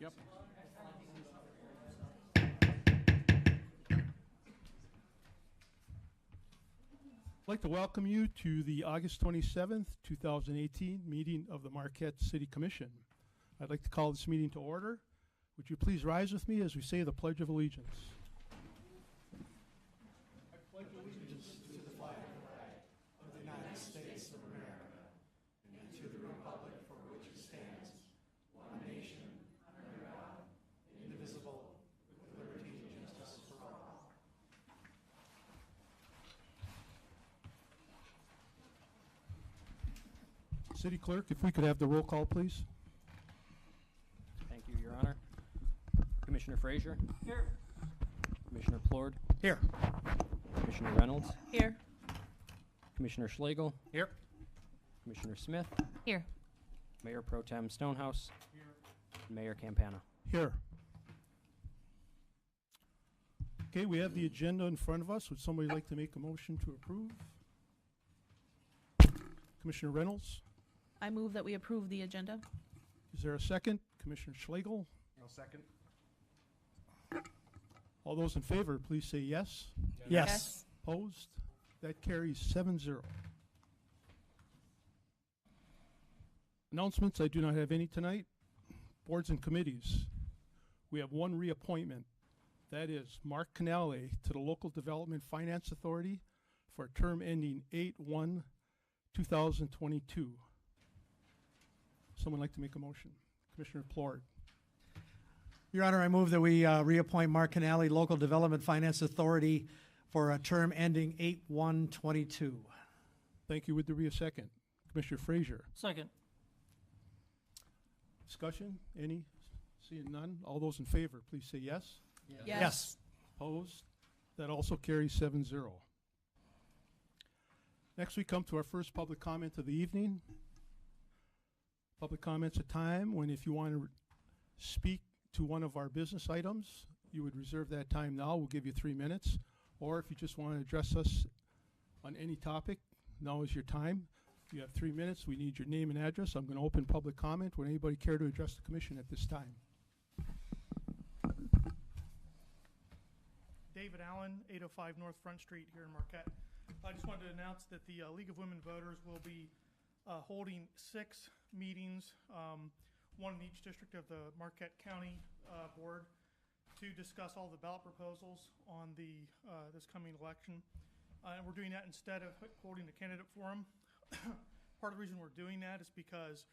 Yep. I'd like to welcome you to the August 27th, 2018 meeting of the Marquette City Commission. I'd like to call this meeting to order. Would you please rise with me as we say the Pledge of Allegiance? I pledge allegiance to the flag of the United States of America and to the republic for which it stands, one nation, under God, indivisible, with liberty and justice for all. City Clerk, if we could have the roll call, please. Thank you, Your Honor. Commissioner Frazier? Here. Commissioner Plord? Here. Commissioner Reynolds? Here. Commissioner Schlegel? Here. Commissioner Smith? Here. Mayor Pro Tem Stonehouse? Here. Mayor Campana? Here. Okay, we have the agenda in front of us. Would somebody like to make a motion to approve? Commissioner Reynolds, I move that we approve the agenda. is there a second? Commissioner Schlegel, I'll second. all those in favor, please say yes. Yes. Opposed? That carries 7-0. Announcements, I do not have any tonight. Boards and committees. We have one reappointment. That is Mark Canale to the Local Development Finance Authority for a term ending 8/1/2022. Someone like to make a motion? Commissioner Plord. Your Honor, I move that we reappoint Mark Canale, Local Development Finance Authority, for a term ending 8/1/22. Thank you. Would there be a second? Commissioner Frazier. Second. Discussion? Any? Seeing none. All those in favor, please say yes. Yes. Opposed? That also carries 7-0. Next, we come to our first public comment of the evening. Public comment's a time when if you want to speak to one of our business items, you would reserve that time now. We'll give you 3 minutes. Or if you just want to address us on any topic, now is your time. You have 3 minutes. We need your name and address. I'm going to open public comment. Would anybody care to address the commission at this time? David Allen, 805 North Front Street here in Marquette. I just wanted to announce that the League of Women Voters will be holding 6 meetings, one in each district of the Marquette County Board, to discuss all the ballot proposals on the this coming election. And we're doing that instead of holding a candidate forum. Part of the reason we're doing that is because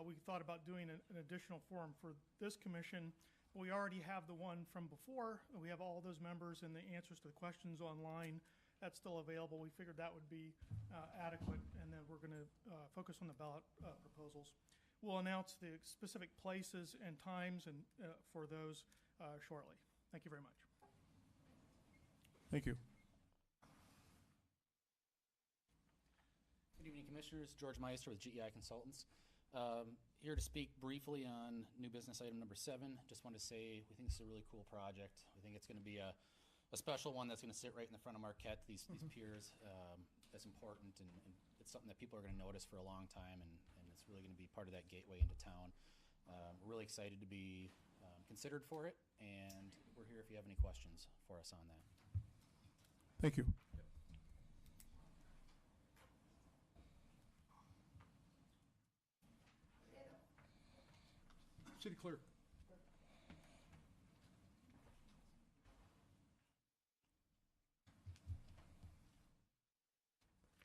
we thought about doing an additional forum for this commission. We already have the one from before. We have all those members and the answers to the questions online. That's still available. We figured that would be adequate, and then we're going to focus on the ballot proposals. We'll announce the specific places and times and for those shortly. Thank you very much. Thank you. Good evening, Commissioners. George Meister with GEI Consultants. Here to speak briefly on new business item number 7. Just want to say we think this is a really cool project. We think it's going to be a special one that's going to sit right in the front of Marquette, these piers. That's important, and it's something that people are going to notice for a long time, and it's really going to be part of that gateway into town. We're really excited to be considered for it, and we're here if you have any questions for us on that. Thank you. City Clerk.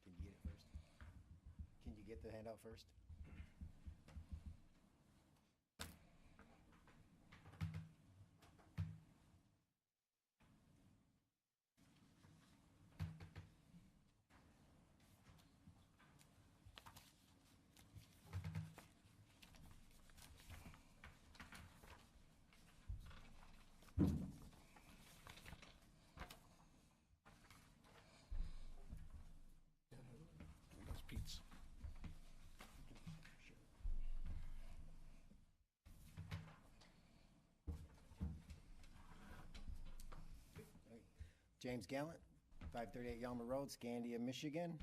Can you get it first? Can you get the handout first? That's Pete's. James Gallant, 538 Yalmer Road, Scandia, Michigan.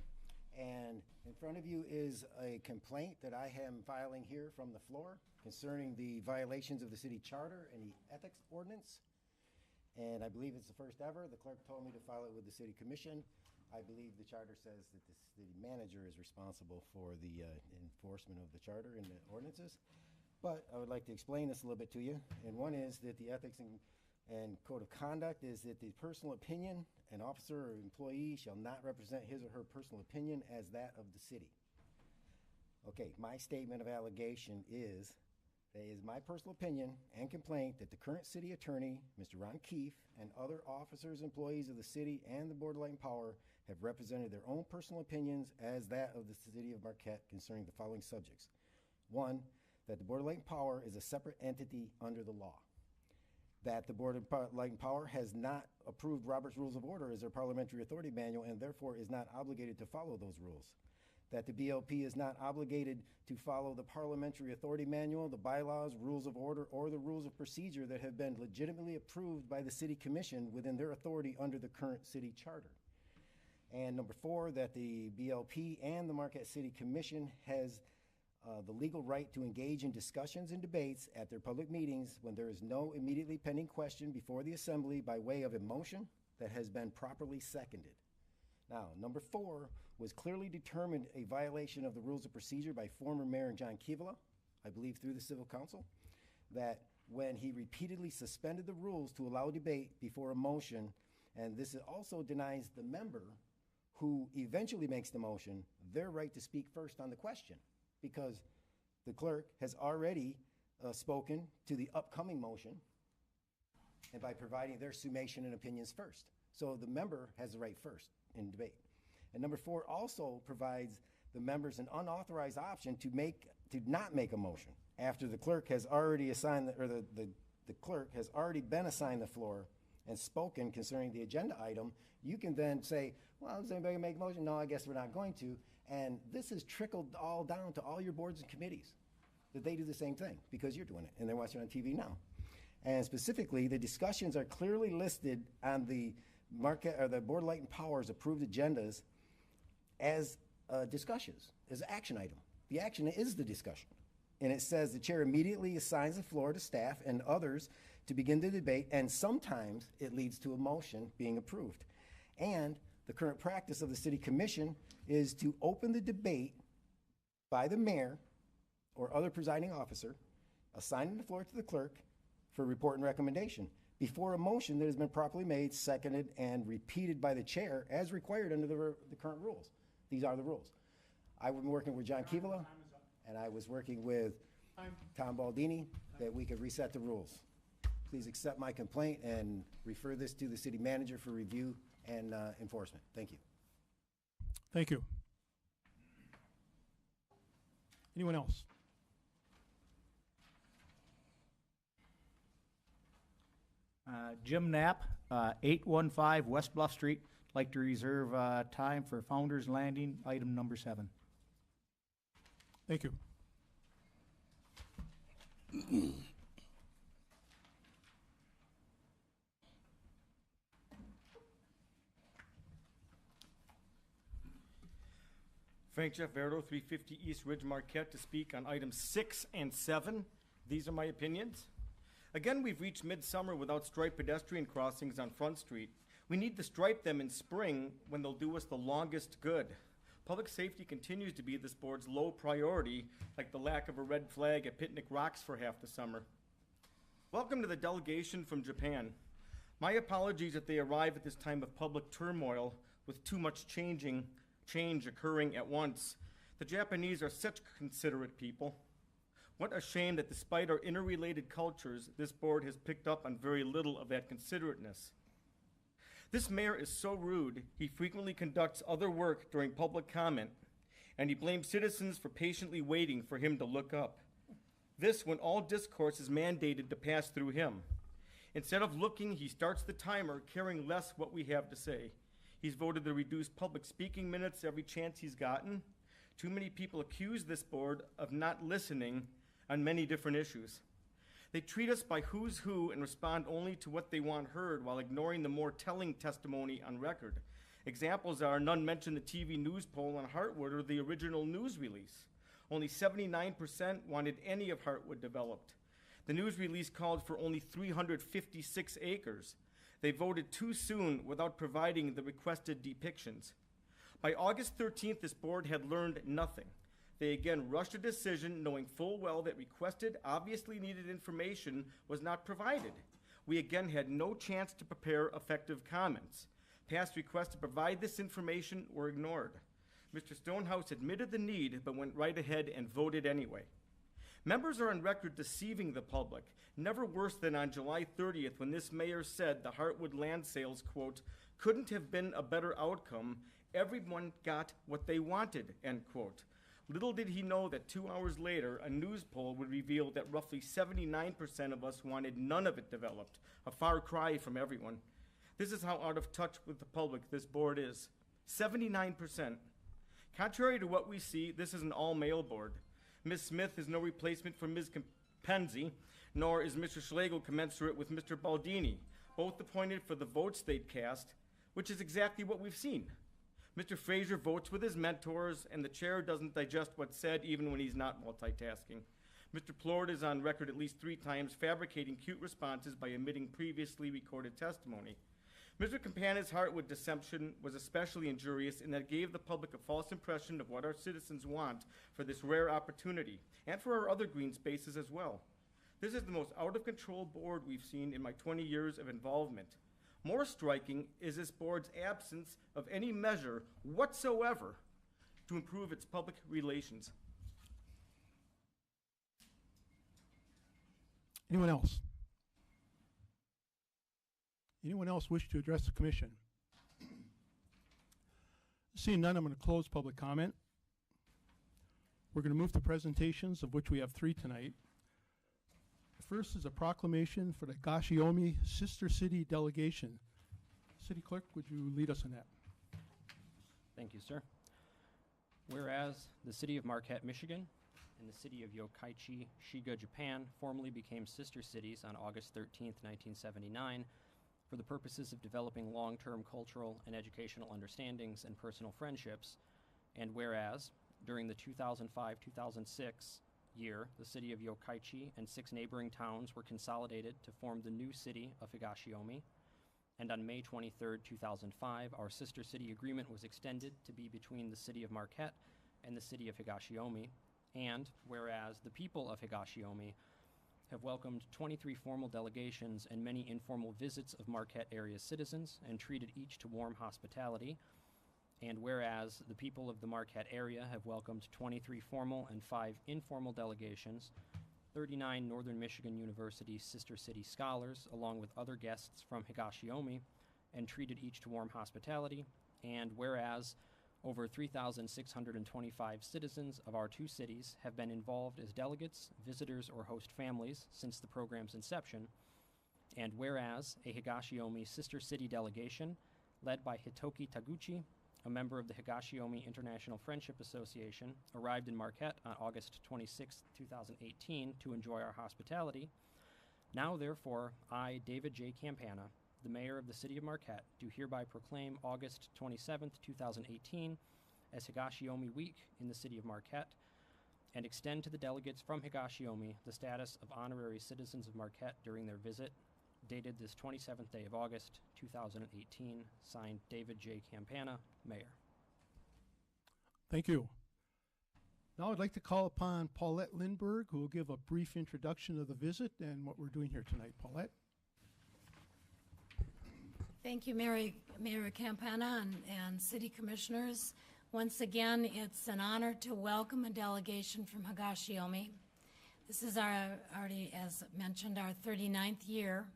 And in front of you is a complaint that I am filing here from the floor. concerning the violations of the city charter and the ethics ordinance. And I believe it's the first ever. The clerk told me to file it with the city commission. I believe the charter says that the city manager is responsible for the enforcement of the charter and the ordinances. But I would like to explain this a little bit to you. And one is that the ethics and code of conduct is that the personal opinion, an officer or employee shall not represent his or her personal opinion as that of the city. Okay, my statement of allegation is that it is my personal opinion and complaint that the current city attorney, Mr. Ron Keefe, and other officers, employees of the city and the Board of Light and Power have represented their own personal opinions as that of the city of Marquette concerning the following subjects. One, that the Board of Light and Power is a separate entity under the law. That the Board of Light and Power has not approved Robert's Rules of Order as their parliamentary authority manual and therefore is not obligated to follow those rules. That the BLP is not obligated to follow the parliamentary authority manual, the bylaws, rules of order, or the rules of procedure that have been legitimately approved by the city commission within their authority under the current city charter. And number four, that the BLP and the Marquette City Commission has the legal right to engage in discussions and debates at their public meetings when there is no immediately pending question before the assembly by way of a motion that has been properly seconded. Now, number four was clearly determined a violation of the rules of procedure by former Mayor John Kivala, I believe through the Civil Council, that when he repeatedly suspended the rules to allow debate before a motion, and this also denies the member who eventually makes the motion their right to speak first on the question, because the clerk has already spoken to the upcoming motion and by providing their summation and opinions first. So the member has the right first in debate. And number four also provides the members an unauthorized option to not make a motion after the clerk has already assigned, the clerk has already been assigned the floor and spoken concerning the agenda item. You can then say, well, does anybody make a motion? No, I guess we're not going to. And this has trickled all down to all your boards and committees, that they do the same thing because you're doing it and they're watching on TV now. And specifically, the discussions are clearly listed on the Marquette, or the Board of Light and Power's approved agendas as discussions, as an action item. The action is the discussion. And it says the chair immediately assigns the floor to staff and others to begin the debate, and sometimes it leads to a motion being approved. And the current practice of the city commission is to open the debate by the mayor or other presiding officer, assigning the floor to the clerk for report and recommendation before a motion that has been properly made, seconded, and repeated by the chair as required under the current rules. These are the rules. I've been working with John Kivala, and I was working with Tom Baldini that we could reset the rules. Please accept my complaint and refer this to the city manager for review and enforcement. Thank you. Thank you. Anyone else? Jim Knapp, 815 West Bluff Street. Like to reserve time for Founders Landing, item number 7. Thank you. Frank Jeff Verdo, 350 East Ridge, Marquette, to speak on items 6 and 7. These are my opinions. Again, we've reached midsummer without striped pedestrian crossings on Front Street. We need to stripe them in spring when they'll do us the longest good. Public safety continues to be this board's low priority, like the lack of a red flag at Picnic Rocks for half the summer. Welcome to the delegation from Japan. My apologies that they arrive at this time of public turmoil with too much change occurring at once. The Japanese are such considerate people. What a shame that despite our interrelated cultures, this board has picked up on very little of that considerateness. This mayor is so rude, he frequently conducts other work during public comment, and he blames citizens for patiently waiting for him to look up. This when all discourse is mandated to pass through him. Instead of looking, he starts the timer, caring less what we have to say. He's voted to reduce public speaking minutes every chance he's gotten. Too many people accuse this board of not listening on many different issues. They treat us by who's who and respond only to what they want heard while ignoring the more telling testimony on record. Examples are none mention the TV news poll on Hartwood or the original news release. Only 79% wanted any of Heartwood developed. The news release called for only 356 acres. They voted too soon without providing the requested depictions. By August 13th, this board had learned nothing. They again rushed a decision knowing full well that requested, obviously needed information was not provided. We again had no chance to prepare effective comments. Past requests to provide this information were ignored. Mr. Stonehouse admitted the need, but went right ahead and voted anyway. Members are on record deceiving the public, never worse than on July 30th when this mayor said the Heartwood land sales, quote, couldn't have been a better outcome. Everyone got what they wanted, end quote. Little did he know that 2 hours later, a news poll would reveal that roughly 79% of us wanted none of it developed, a far cry from everyone. This is how out of touch with the public this board is. 79%. Contrary to what we see, this is an all-male board. Ms. Smith is no replacement for Ms. Penzi, nor is Mr. Schlegel commensurate with Mr. Baldini, both appointed for the votes they'd cast, which is exactly what we've seen. Mr. Fraser votes with his mentors, and the chair doesn't digest what's said even when he's not multitasking. Mr. Plord is on record at least 3 times fabricating cute responses by omitting previously recorded testimony. Mr. Campana's Heartwood deception was especially injurious in that it gave the public a false impression of what our citizens want for this rare opportunity, and for our other green spaces as well. This is the most out-of-control board we've seen in my 20 years of involvement. More striking is this board's absence of any measure whatsoever to improve its public relations. Anyone else? Anyone else wish to address the commission? Seeing none, I'm going to close public comment. We're going to move to presentations, of which we have 3 tonight. The first is a proclamation for the Higashiomi Sister City Delegation. City Clerk, would you lead us in that? Thank you, sir. Whereas the city of Marquette, Michigan, and the city of Yokkaichi, Shiga, Japan, formally became sister cities on August 13th, 1979, for the purposes of developing long-term cultural and educational understandings and personal friendships, and whereas, during the 2005-2006 year, the city of Yokkaichi and 6 neighboring towns were consolidated to form the new city of Higashiomi, and on May 23, 2005, our sister city agreement was extended to be between the city of Marquette and the city of Higashiomi, and whereas the people of Higashiomi have welcomed 23 formal delegations and many informal visits of Marquette area citizens and treated each to warm hospitality, and whereas the people of the Marquette area have welcomed 23 formal and 5 informal delegations, 39 Northern Michigan University sister city scholars, along with other guests from Higashiomi, and treated each to warm hospitality, and whereas over 3,625 citizens of our 2 cities have been involved as delegates, visitors, or host families since the program's inception, and whereas a Higashiomi sister city delegation led by Hitoki Taguchi, a member of the Higashiomi International Friendship Association, arrived in Marquette on August 26, 2018 to enjoy our hospitality. Now, therefore, I, David J. Campana, the mayor of the city of Marquette, do hereby proclaim August 27, 2018 as Higashiomi Week in the city of Marquette, and extend to the delegates from Higashiomi the status of honorary citizens of Marquette during their visit, dated this 27th day of August, 2018, signed David J. Campana, Mayor. Thank you. Now I'd like to call upon Paulette Lindberg, who will give a brief introduction of the visit and what we're doing here tonight. Paulette? Thank you, Mayor Campana and City Commissioners. Once again, it's an honor to welcome a delegation from Higashiomi. This is already, as mentioned, our 39th year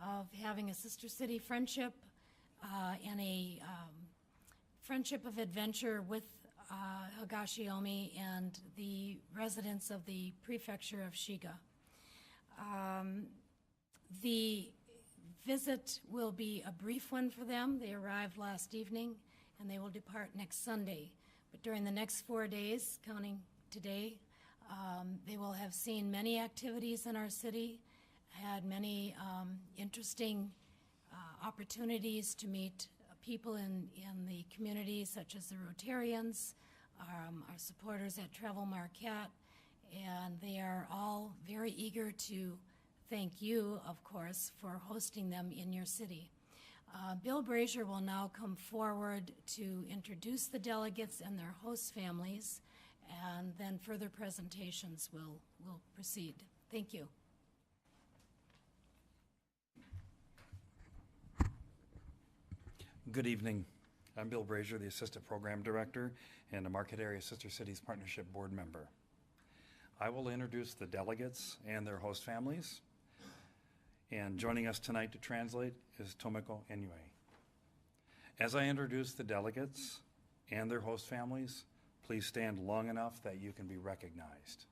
of having a sister city friendship and a friendship of adventure with Higashiomi and the residents of the prefecture of Shiga. The visit will be a brief one for them. They arrived last evening and they will depart next Sunday. But during the next 4 days, counting today, they will have seen many activities in our city, had many interesting opportunities to meet people in the community, such as the Rotarians, our supporters at Travel Marquette, and they are all very eager to thank you, of course, for hosting them in your city. Bill Brazier will now come forward to introduce the delegates and their host families, and then further presentations will proceed. Thank you. Good evening. I'm Bill Brazier, the Assistant Program Director and a Marquette Area Sister Cities Partnership Board member. I will introduce the delegates and their host families. And joining us tonight to translate is Tomiko Inoue. As I introduce the delegates and their host families, please stand long enough that you can be recognized.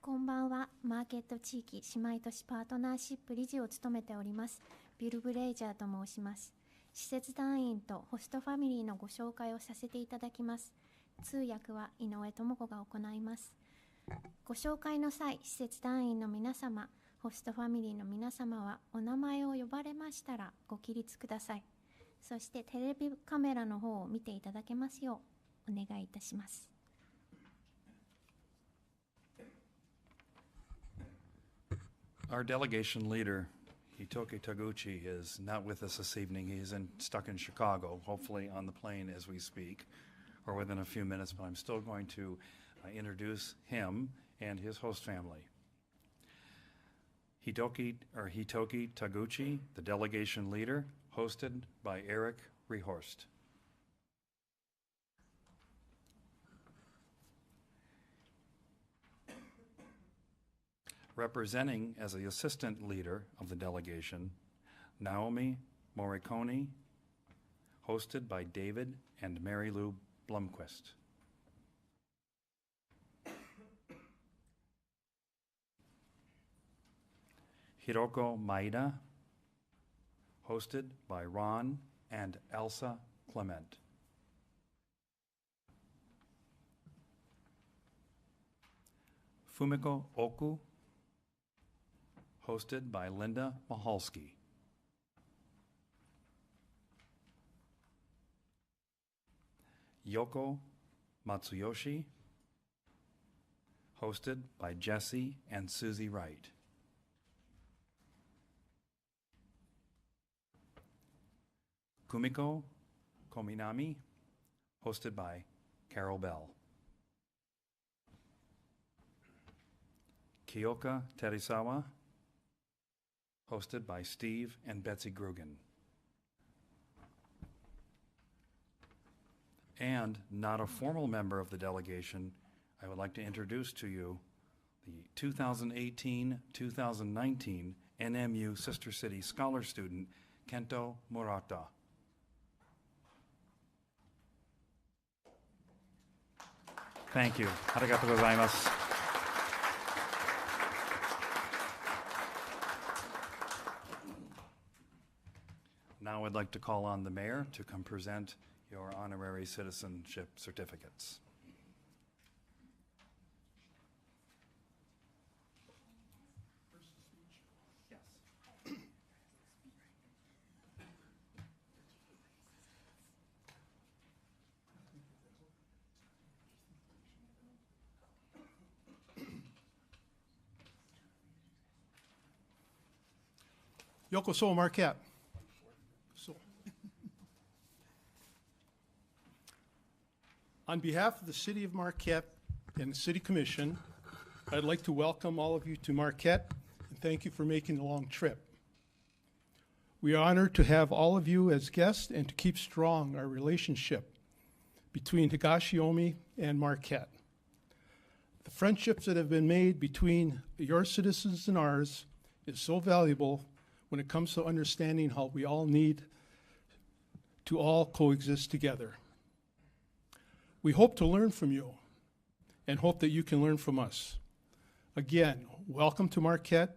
こんばんは。マーケット地域姉妹都市パートナーシップ理事を務めておりますビル・ブレイジャーと申します。施設団員とホストファミリーのご紹介をさせていただきます。通訳は井上智子が行います。ご紹介の際、施設団員の皆様、ホストファミリーの皆様はお名前を呼ばれましたらご起立ください。そしてテレビカメラの方を見ていただけますようお願いいたします。Our delegation leader, Hitoki Taguchi, is not with us this evening. He's stuck in Chicago, hopefully on the plane as we speak, or within a few minutes, but I'm still going to introduce him and his host family. Hitoki Taguchi, the delegation leader, hosted by Eric Rehorst. Representing as the assistant leader of the delegation, Naomi Morricone, hosted by David and Mary Lou Blomquist. Hiroko Maeda, hosted by Ron and Elsa Clement. Fumiko Oku, hosted by Linda Mahalski. Yoko Matsuyoshi, hosted by Jesse and Susie Wright. Kumiko Kominami, hosted by Carol Bell. Kyoka Terisawa, hosted by Steve and Betsy Grugan. And not a formal member of the delegation, I would like to introduce to you the 2018-2019 NMU Sister City Scholar Student, Kento Murata. Thank you. Arigatou gozaimasu. Now I'd like to call on the mayor to come present your honorary citizenship certificates. Yokoso Marquette. On behalf of the City of Marquette and the City Commission, I'd like to welcome all of you to Marquette and thank you for making the long trip. We are honored to have all of you as guests and to keep strong our relationship between Higashiomi and Marquette. The friendships that have been made between your citizens and ours is so valuable when it comes to understanding how we all need to all coexist together. We hope to learn from you and hope that you can learn from us. Again, welcome to Marquette,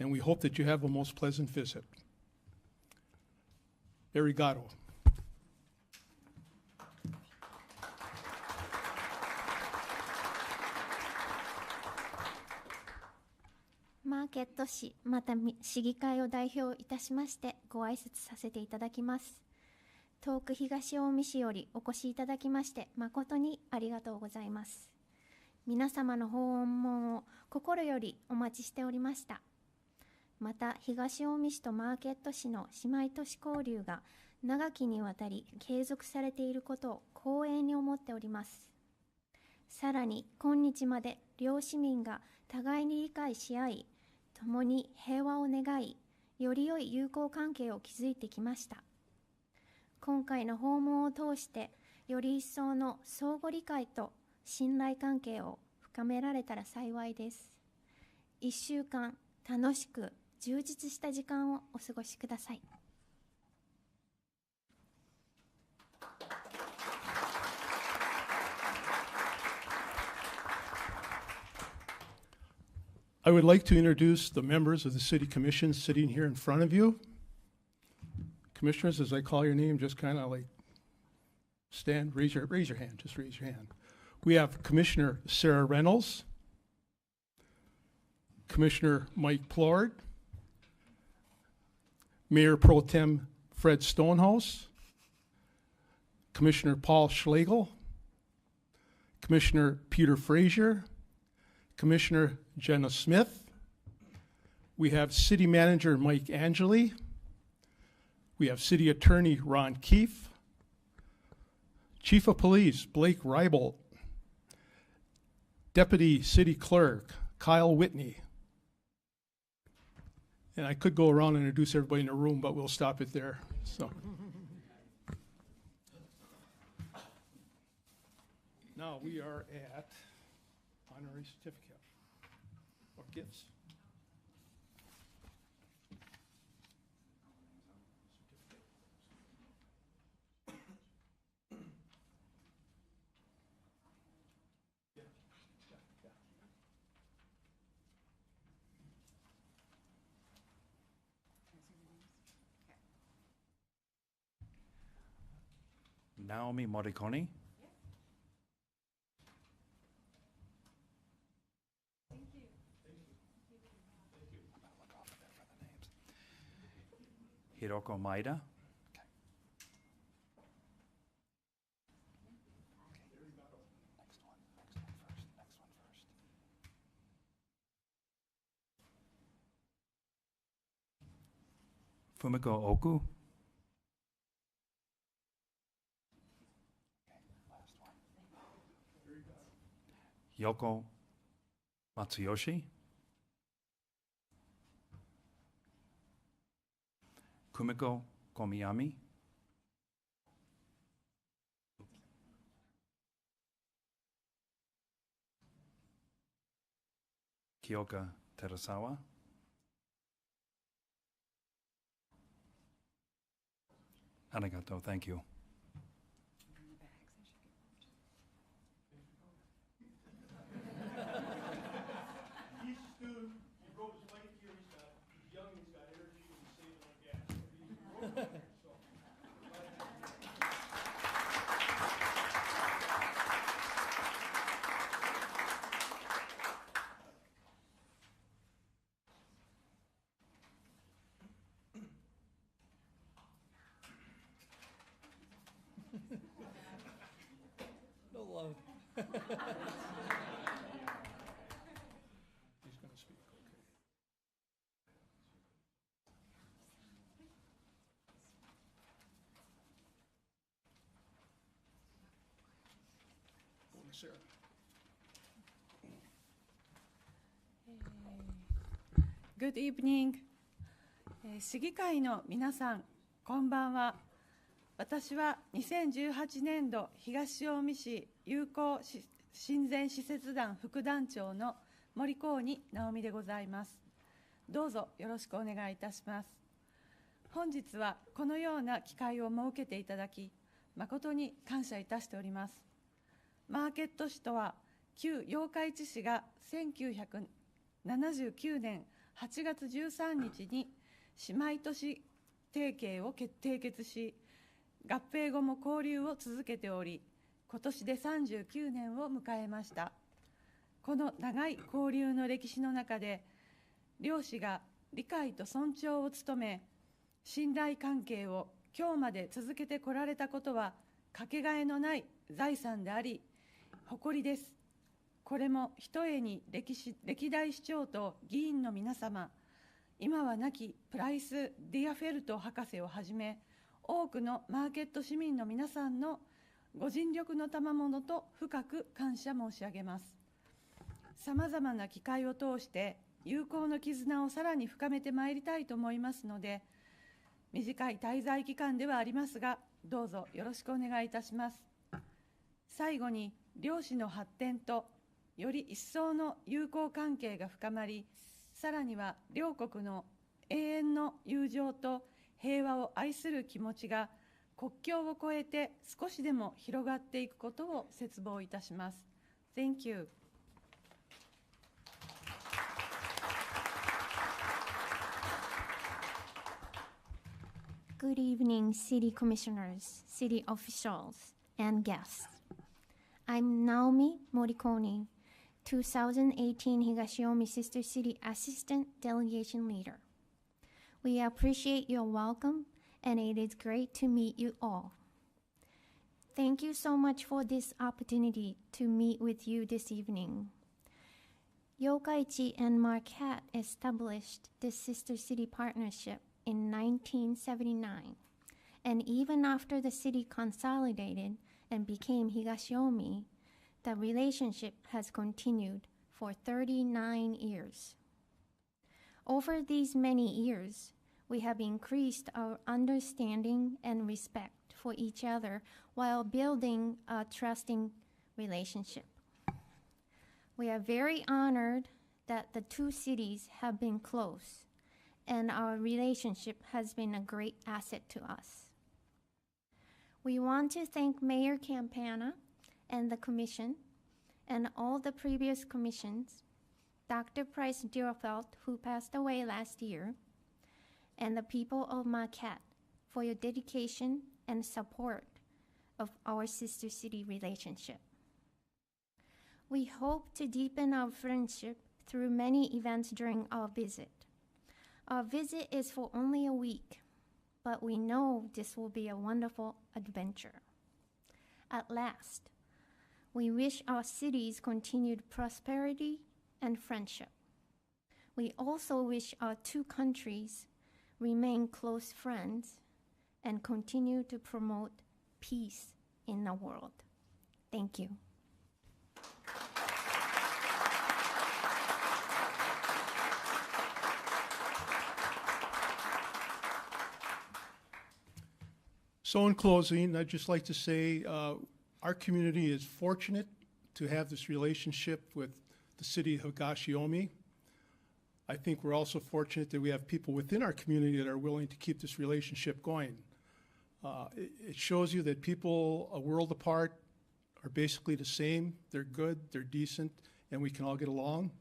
and we hope that you have a most pleasant visit. Arigato. マーケット市また市議会を代表いたしましてご挨拶させていただきます。遠く東近江市よりお越しいただきまして誠にありがとうございます。皆様の訪問を心よりお待ちしておりました。また東近江市とマーケット市の姉妹都市交流が長きにわたり継続されていることを光栄に思っております。さらに今日まで両市民が互いに理解し合い、共に平和を願い、より良い友好関係を築いてきました。今回の訪問を通してより一層の相互理解と信頼関係を深められたら幸いです。1週間楽しく充実した時間をお過ごしください。I would like to introduce the members of the City Commission sitting here in front of you. Commissioners, as I call your name, just kind of like stand, raise your hand, just raise your hand. We have Commissioner Sarah Reynolds, Commissioner Mike Plord, Mayor Pro Tem Fred Stonehouse, Commissioner Paul Schlegel, Commissioner Peter Frazier, Commissioner Jenna Smith. We have City Manager Mike Angeli. We have City Attorney Ron Keefe. Chief of Police Blake Reibold. Deputy City Clerk Kyle Whitney. And I could go around and introduce everybody in the room, but we'll stop it there. So. Now we are at honorary certificate or gifts. Naomi Morricone. Hiroko Maeda. Fumiko Oku. Yoko Matsuyoshi. Kumiko Komiyami. Kyoka Terasawa. Arigato, thank you. No love. He's going to speak, okay. Sarah. Good evening. 市議会の皆さん、こんばんは。私は2018年度東近江市友好親善使節団副団長の森幸二直美でございます。どうぞよろしくお願いいたします。本日はこのような機会を設けていただき、誠に感謝いたしております。マーケット市とは、旧八日市市が1979年8月13日に姉妹都市提携を締結し、合併後も交流を続けており、今年で39年を迎えました。この長い交流の歴史の中で、両氏が理解と尊重を務め、信頼関係を今日まで続けてこられたことはかけがえのない財産であり、誇りです。これもひとえに歴代市長と議員の皆様、今は亡きプライス・ディアフェルト博士をはじめ、多くのマーケット市民の皆さんのご尽力の賜物と深く感謝申し上げます。さまざまな機会を通して友好の絆をさらに深めてまいりたいと思いますので、短い滞在期間ではありますが、どうぞよろしくお願いいたします。最後に、両氏の発展とより一層の友好関係が深まり、さらには両国の永遠の友情と平和を愛する気持ちが国境を越えて少しでも広がっていくことを切望いたします。Thank you. Good evening, City Commissioners, City Officials, and guests. I'm Naomi Morikoni, 2018 Higashiomi Sister City Assistant Delegation Leader. We appreciate your welcome, and it is great to meet you all. Thank you so much for this opportunity to meet with you this evening. Yokaichi and Marquette established this Sister City partnership in 1979, and even after the city consolidated and became Higashiomi, the relationship has continued for 39 years. Over these many years, we have increased our understanding and respect for each other while building a trusting relationship. We are very honored that the two cities have been close, and our relationship has been a great asset to us. We want to thank Mayor Campana and the Commission and all the previous commissions, Dr. Price Dürrfeld, who passed away last year, and the people of Marquette for your dedication and support of our sister city relationship. We hope to deepen our friendship through many events during our visit. Our visit is for only a week, but we know this will be a wonderful adventure. At last, we wish our cities continued prosperity and friendship. We also wish our two countries remain close friends and continue to promote peace in the world. Thank you. So in closing, I'd just like to say our community is fortunate to have this relationship with the city of Higashiomi. I think we're also fortunate that we have people within our community that are willing to keep this relationship going. It shows you that people a world apart are basically the same. They're good, they're decent, and we can all get along.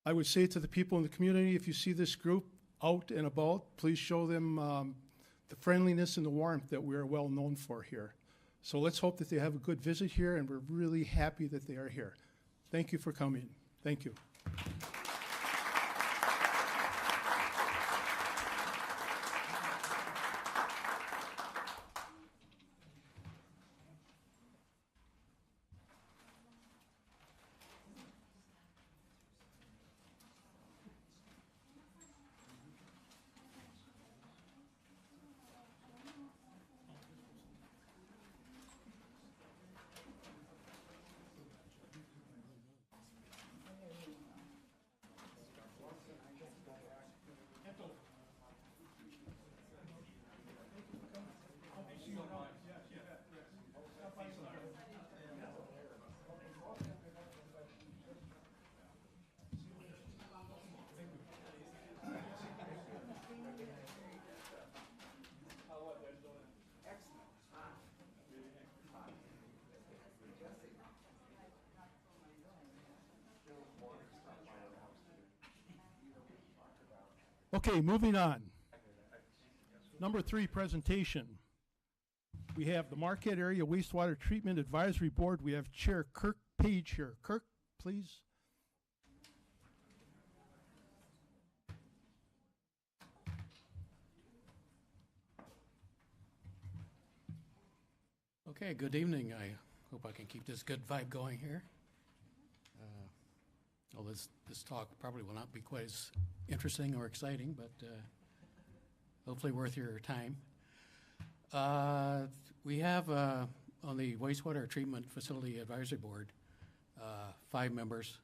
I would say to the people in the community, if you see this group out and about, please show them the friendliness and the warmth that we are well known for here. So let's hope that they have a good visit here, and we're really happy that they are here. Thank you for coming. Thank you. Okay, moving on. Number 3, presentation. We have the Marquette Area Wastewater Treatment Advisory Board. We have Chair Kirk Page here. Kirk, please. Okay, good evening. I hope I can keep this good vibe going here. Well, this talk probably will not be quite as interesting or exciting, but hopefully worth your time. We have on the Wastewater Treatment Facility Advisory Board 5 members,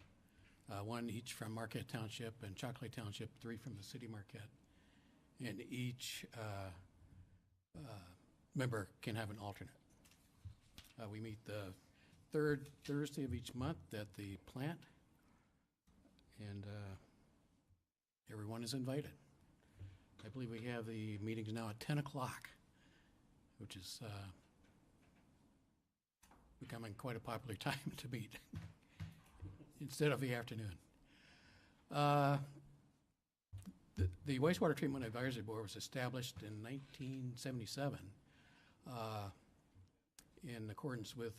1 each from Marquette Township and Chocolate Township, 3 from the city of Marquette. And each member can have an alternate. We meet the 3rd Thursday of each month at the plant, and everyone is invited. I believe we have the meetings now at 10 o'clock, which is becoming quite a popular time to meet instead of the afternoon. The Wastewater Treatment Advisory Board was established in 1977 in accordance with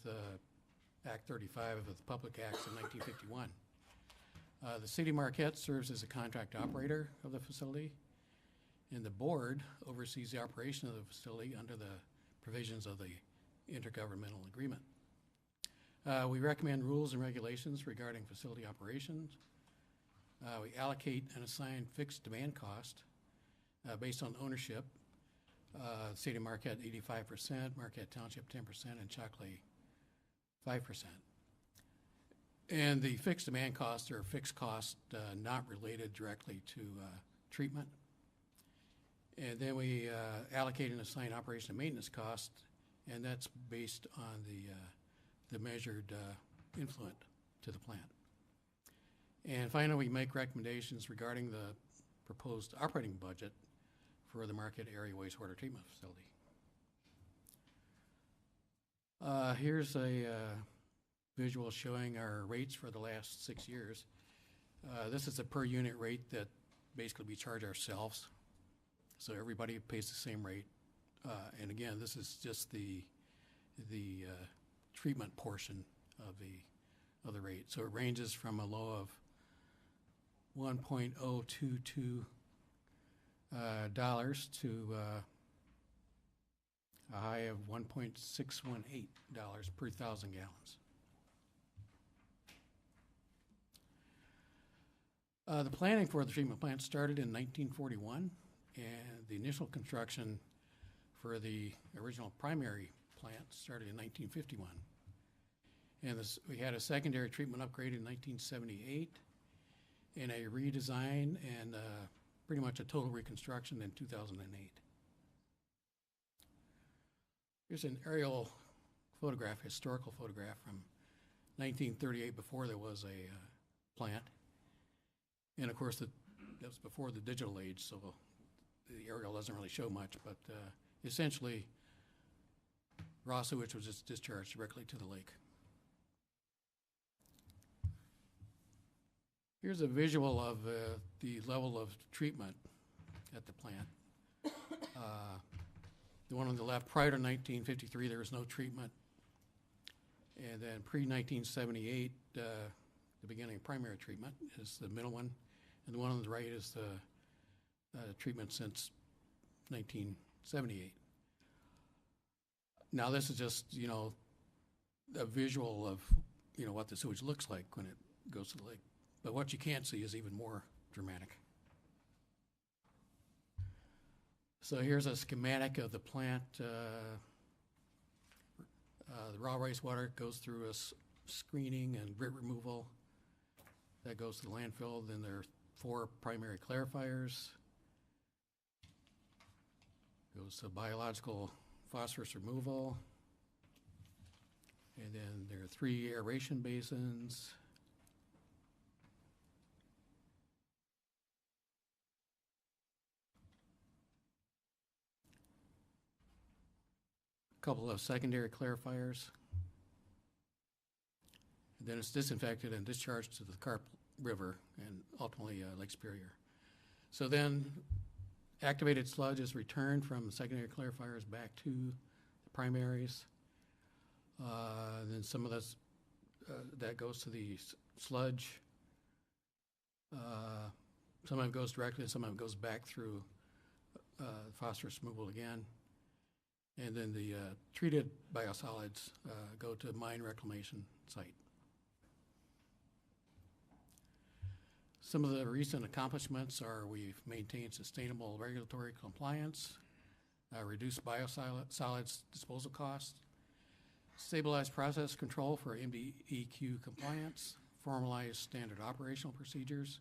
Act 35 of the Public Acts of 1951. The City of Marquette serves as a contract operator of the facility, and the board oversees the operation of the facility under the provisions of the intergovernmental agreement. We recommend rules and regulations regarding facility operations. We allocate and assign fixed demand cost based on ownership. The City of Marquette 85%, Marquette Township 10%, and Chocolate 5%. And the fixed demand costs are fixed costs not related directly to treatment. And then we allocate and assign operation and maintenance cost, and that's based on the measured influent to the plant. And finally, we make recommendations regarding the proposed operating budget for the Marquette Area Wastewater Treatment Facility. Here's a visual showing our rates for the last 6 years. This is a per unit rate that basically we charge ourselves. So everybody pays the same rate. And again, this is just the treatment portion of the rate. So it ranges from a low of $1.022 to a high of $1.618 per 1,000 gallons. The planning for the treatment plant started in 1941, and the initial construction for the original primary plant started in 1951. And we had a secondary treatment upgrade in 1978, and a redesign and pretty much a total reconstruction in 2008. Here's an aerial photograph, historical photograph from 1938, before there was a plant. And of course, that was before the digital age, so the aerial doesn't really show much, but essentially, raw sewage was just discharged directly to the lake. Here's a visual of the level of treatment at the plant. The one on the left, prior to 1953, there was no treatment. And then pre-1978, the beginning of primary treatment is the middle one. And the one on the right is the treatment since 1978. Now this is just, a visual of, what the sewage looks like when it goes to the lake. But what you can't see is even more dramatic. So here's a schematic of the plant. The raw wastewater goes through a screening and grit removal. That goes to the landfill. Then there are 4 primary clarifiers. Goes to biological phosphorus removal. And then there are 3 aeration basins. Couple of secondary clarifiers. And then it's disinfected and discharged to the Carp River and ultimately Lake Superior. So then activated sludge is returned from secondary clarifiers back to the primaries. Then some of this, that goes to the sludge. Some of it goes directly and some of it goes back through phosphorus removal again. And then the treated biosolids go to mine reclamation site. Some of the recent accomplishments are we've maintained sustainable regulatory compliance, reduced biosolids disposal costs, stabilized process control for MDEQ compliance, formalized standard operational procedures,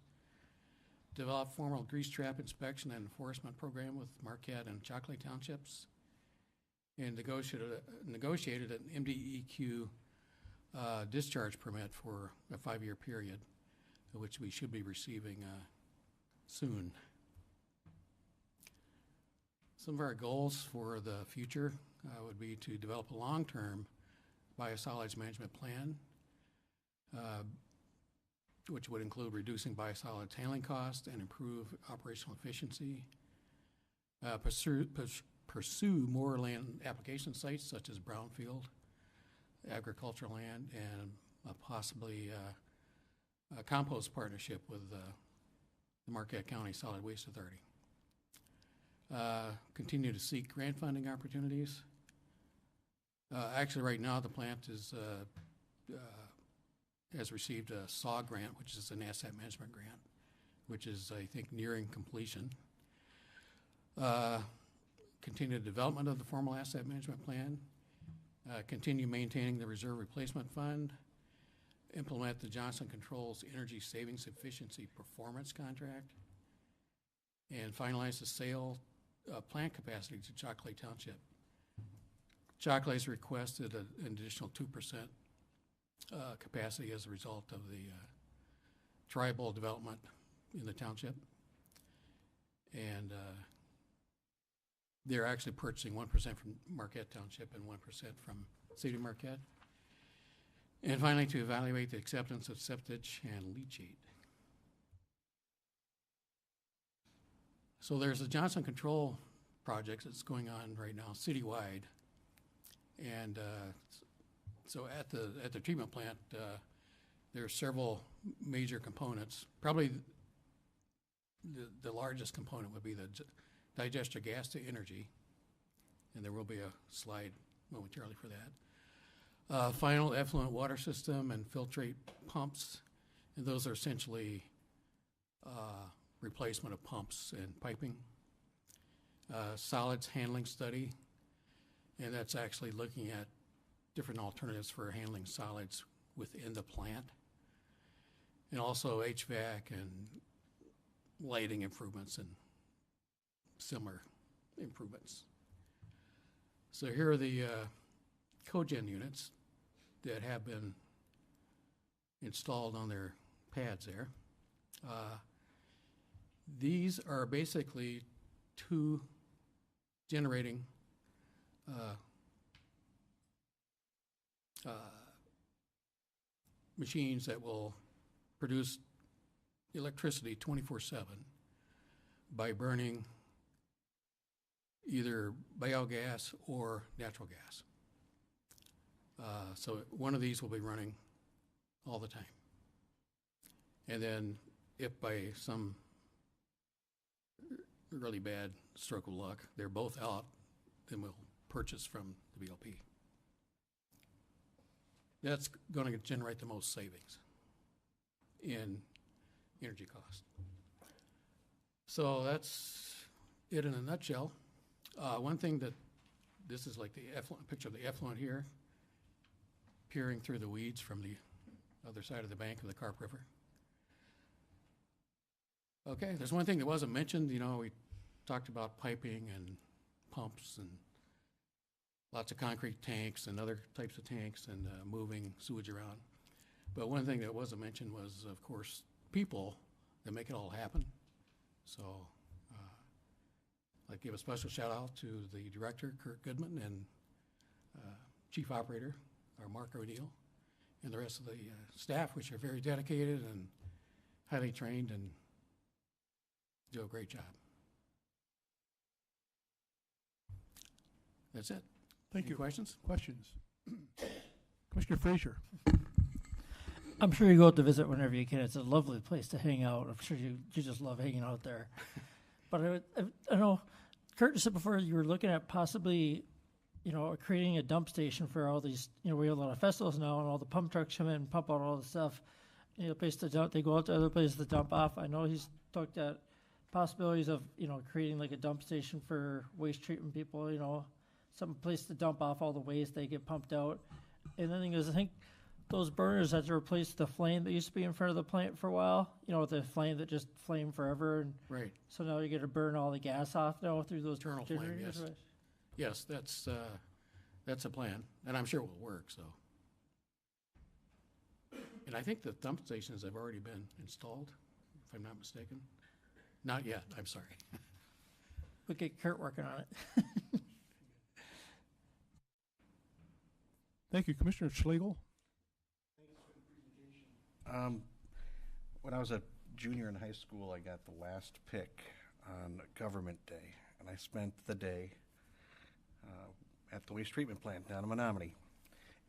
developed formal grease trap inspection and enforcement program with Marquette and Chocolate Townships, and negotiated an MDEQ discharge permit for a 5-year period, which we should be receiving soon. Some of our goals for the future would be to develop a long-term biosolids management plan, which would include reducing biosolids handling costs and improve operational efficiency. Pursue more land application sites such as brownfield, agricultural land, and possibly a compost partnership with the Marquette County Solid Waste Authority. Continue to seek grant funding opportunities. Actually, right now, the plant has received a SAW grant, which is an asset management grant, which is, I think, nearing completion. Continue development of the formal asset management plan. Continue maintaining the reserve replacement fund. Implement the Johnson Controls Energy Savings Efficiency Performance Contract. And finalize the sale of plant capacity to Chocolate Township. Chocolate has requested an additional 2% capacity as a result of the tribal development in the township. And they're actually purchasing 1% from Marquette Township and 1% from City of Marquette. And finally, to evaluate the acceptance of septage and leachate. So there's a Johnson Control project that's going on right now citywide. And so at the treatment plant, there are several major components. Probably the largest component would be the digester gas to energy, and there will be a slide momentarily for that. Final effluent water system and filtrate pumps, and those are essentially replacement of pumps and piping. Solids handling study, and that's actually looking at different alternatives for handling solids within the plant. And also HVAC and lighting improvements and similar improvements. So here are the cogen units that have been installed on their pads there. These are basically two generating machines that will produce electricity 24/7 by burning either biogas or natural gas. So one of these will be running all the time. And then if by some really bad stroke of luck, they're both out, then we'll purchase from the BLP. That's going to generate the most savings in energy cost. So that's it in a nutshell. One thing that, this is like the effluent, picture of the effluent here, peering through the weeds from the other side of the bank of the Carp River. Okay, there's one thing that wasn't mentioned. You know, we talked about piping and pumps and lots of concrete tanks and other types of tanks and moving sewage around. But one thing that wasn't mentioned was, of course, people that make it all happen. So I'd like to give a special shout out to the director, Kurt Goodman, and chief operator, Mark O'Neill, and the rest of the staff, which are very dedicated and highly trained and do a great job. That's it. Thank Any you. questions? Questions? Commissioner Frazier. I'm sure you go out to visit whenever you can. It's a lovely place to hang out. I'm sure you just love hanging out there. But I know Kurt said before you were looking at possibly creating a dump station for all these, we have a lot of festivals now, and all the pump trucks come in and pump out all the stuff. Place to dump, they go out to other places to dump off. I know he's looked at possibilities of, creating like a dump station for waste treatment people, some place to dump off all the waste, they get pumped out. And the thing is, I think those burners had to replace the flame that used to be in front of the plant for a while, the flame that just flamed forever. And Right. so now you get to burn all the gas off now through those Internal flame, generators, yes. right? Yes, that's a plan, and I'm sure it will work, so. And I think the dump stations have already been installed, if I'm not mistaken. Not yet, I'm sorry. We'll get Kurt working on it. Thank you. Commissioner Schlegel? When I was a junior in high school, I got the last pick on Government Day, and I spent the day at the waste treatment plant down in Menominee.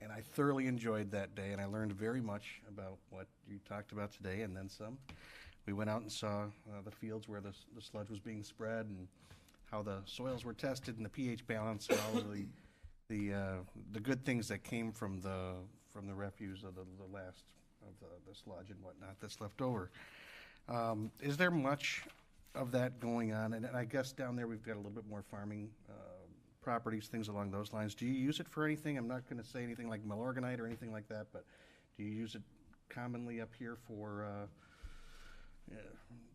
And I thoroughly enjoyed that day, and I learned very much about what you talked about today, and then some. We went out and saw the fields where the sludge was being spread, and how the soils were tested, and the pH balance, and all of the good things that came from the refuse of the last of the sludge and whatnot that's left over. Is there much of that going on? And I guess down there we've got a little bit more farming properties, things along those lines. Do you use it for anything? I'm not going to say anything like Milorganite or anything like that, but do you use it commonly up here for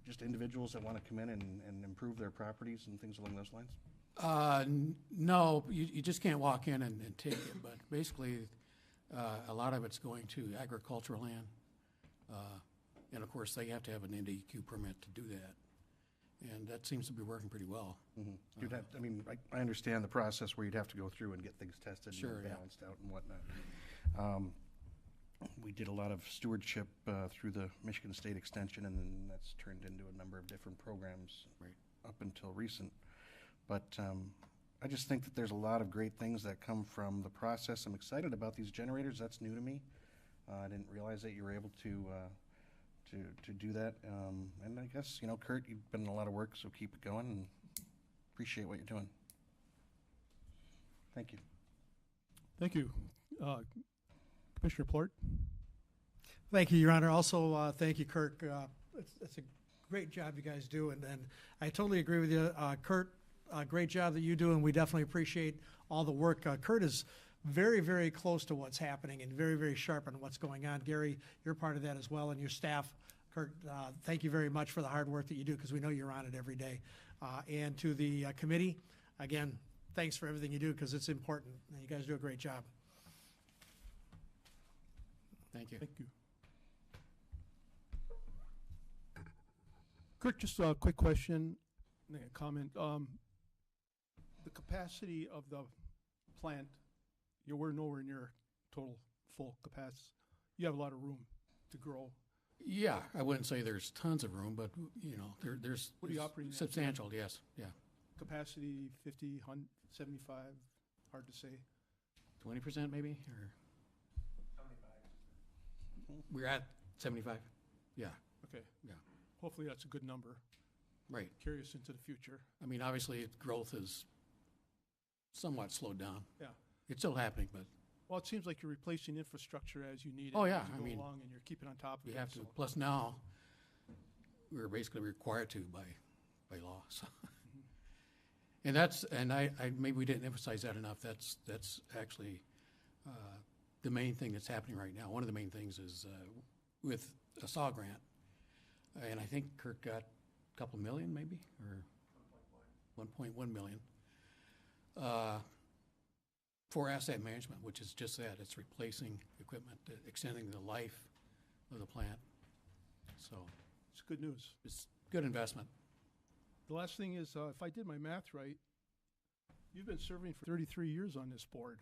just individuals that want to come in and improve their properties and things along those lines? No, you just can't walk in and take it, but basically, a lot of it's going to agricultural land. And of course, they have to have an NDEQ permit to do that. And that seems to be working pretty well. Mm-hmm. You'd have, I understand the process where you'd have to go through and get things tested Sure, and yeah. balanced out and whatnot. We did a lot of stewardship through the Michigan State Extension, and then that's turned into a number of different programs up until recent. But I just think that there's a lot of great things that come from the process. I'm excited about these generators. That's new to me. I didn't realize that you were able to do that. And I guess, Kurt, you've been in a lot of work, so keep it going, and appreciate what you're doing. Thank you. Thank you. Commissioner Plort? Thank you, Your Honor. Also, thank you, Kurt. It's a great job you guys do, and I totally agree with you. Kurt, great job that you do, and we definitely appreciate all the work. Kurt is very, very close to what's happening and very, very sharp on what's going on. Gary, you're part of that as well, and your staff. Kurt, thank you very much for the hard work that you do, because we know you're on it every day. And to the committee, again, thanks for everything you do, because it's important. You guys do a great job. Thank you. Thank you. Kurt, just a quick question, comment. The capacity of the plant, we're nowhere near total full capacity. You have a lot of room to grow. Yeah, I wouldn't say there's tons of room, but, there's What are you operating at? substantial, yes, yeah. Capacity 50, 100, 75, hard to say. 20% maybe, or? 75. We're at 75, yeah. Okay. Yeah. Hopefully that's a good number. Right. Curious into the future. Obviously, growth is somewhat slowed down. Yeah. It's still happening, but Well, it seems like you're replacing infrastructure as you need it. Oh, yeah, as you go along, and you're keeping on top of we it. have to. so- Plus now, we're basically required to by law, so. And I maybe we didn't emphasize that enough. That's actually the main thing that's happening right now. One of the main things is with a SAW grant, and I think Kurt got a couple million maybe, or 1.1 million, for asset management, which is just that. It's replacing equipment, extending the life of the plant. So It's good news. it's good investment. The last thing is, if I did my math right, you've been serving for 33 years on this board.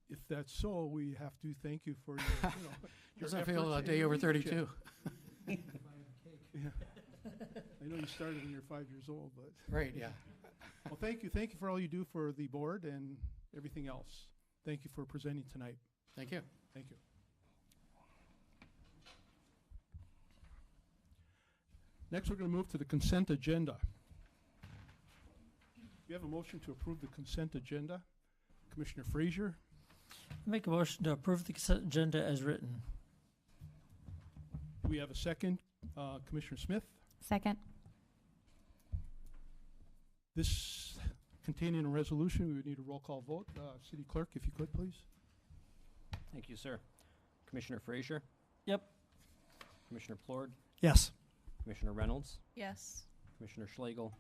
If that's so, we have to thank you for your, your Doesn't feel efforts a and day your over leadership. 32. Yeah. I know you started when you were 5 years old, but. Right, yeah. Well, thank you. Thank you for all you do for the board and everything else. Thank you for presenting tonight. Thank you. Thank you. Next, we're going to move to the consent agenda. We have a motion to approve the consent agenda. Commissioner Frazier, Make a motion to approve the consent agenda as written. do we have a second? Commissioner Smith? Second. This containing a resolution, we would need a roll call vote. City Clerk, if you could, please. Thank you, sir. Commissioner Frazier, Yep. Commissioner Plord, Yes. Commissioner Reynolds, Yes. Commissioner Schlegel,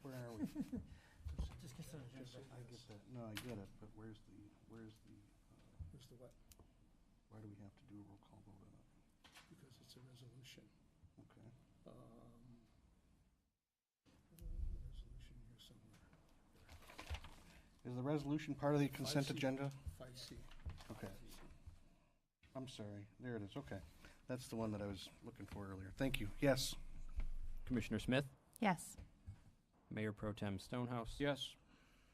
Where are we? Just consent agenda. I get that, no, I get it, but where's the, Where's the what? why do we have to do a roll call vote on it? Because it's a resolution. Okay. Resolution here somewhere. Is the resolution part of the consent 5C. agenda? 5C. Okay. I'm sorry, there it is, okay. That's the one that I was looking for earlier. Thank you, yes. Commissioner Smith, Yes. Mayor Pro Tem Stonehouse, Yes.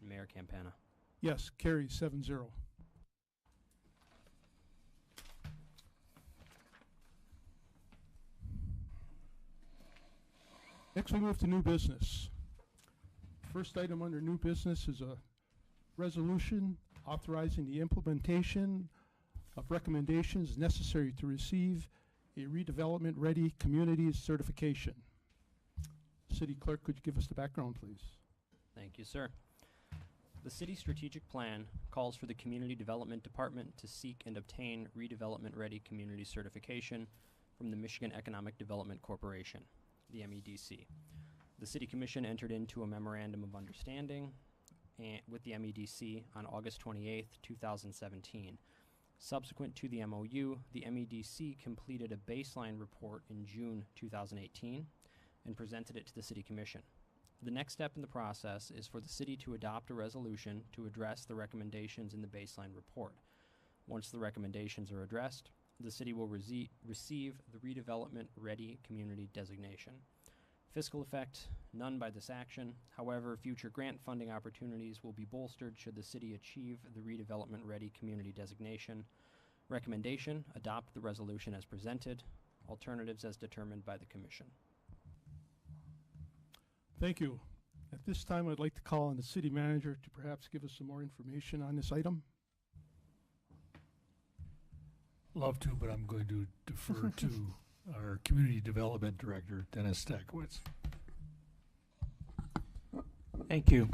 and Mayor Campana. Yes, carries 7-0. Next, we move to new business. First item under new business is a resolution authorizing the implementation of recommendations necessary to receive a redevelopment-ready communities certification. City Clerk, could you give us the background, please? Thank you, sir. The city strategic plan calls for the Community Development Department to seek and obtain redevelopment-ready community certification from the Michigan Economic Development Corporation, the MEDC. The City Commission entered into a memorandum of understanding with the MEDC on August 28th, 2017. Subsequent to the MOU, the MEDC completed a baseline report in June 2018 and presented it to the City Commission. The next step in the process is for the city to adopt a resolution to address the recommendations in the baseline report. Once the recommendations are addressed, the city will receive the Redevelopment Ready Community designation. Fiscal effect, none by this action. However, future grant funding opportunities will be bolstered should the city achieve the Redevelopment Ready Community designation. Recommendation, adopt the resolution as presented. Alternatives as determined by the Commission. Thank you. At this time, I'd like to call on the city manager to perhaps give us some more information on this item. Love to, but I'm going to defer to our Community Development Director, Dennis Stakowitz. Thank you.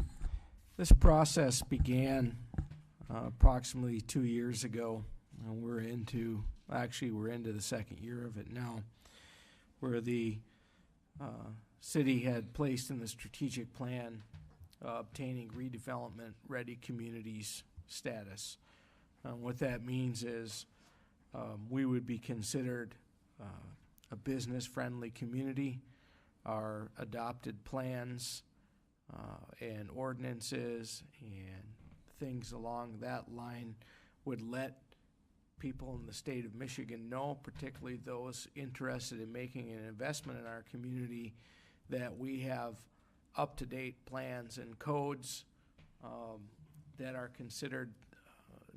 This process began approximately 2 years ago. We're into the second year of it now, where the city had placed in the strategic plan obtaining redevelopment-ready communities status. What that means is we would be considered a business-friendly community. Our adopted plans and ordinances and things along that line would let people in the state of Michigan know, particularly those interested in making an investment in our community, that we have up-to-date plans and codes that are considered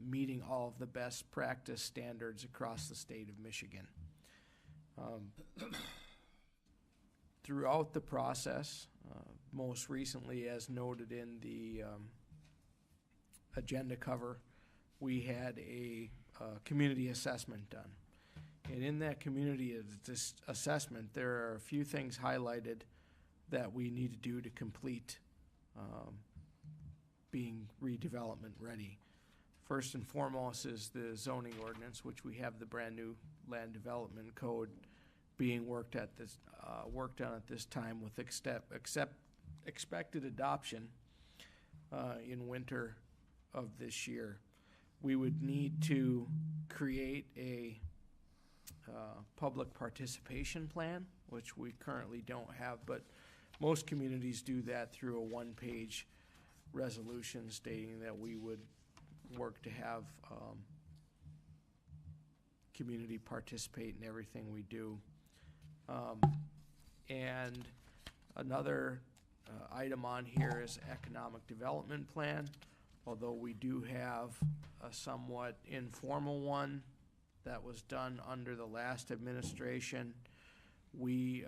meeting all of the best practice standards across the state of Michigan. Throughout the process, most recently, as noted in the agenda cover, we had a community assessment done. And in that community assessment, there are a few things highlighted that we need to do to complete being redevelopment ready. First and foremost is the zoning ordinance, which we have the brand new land development code being worked on at this time with expected adoption in winter of this year. We would need to create a public participation plan, which we currently don't have, but most communities do that through a one-page resolution stating that we would work to have community participate in everything we do. And another item on here is economic development plan. Although we do have a somewhat informal one that was done under the last administration, we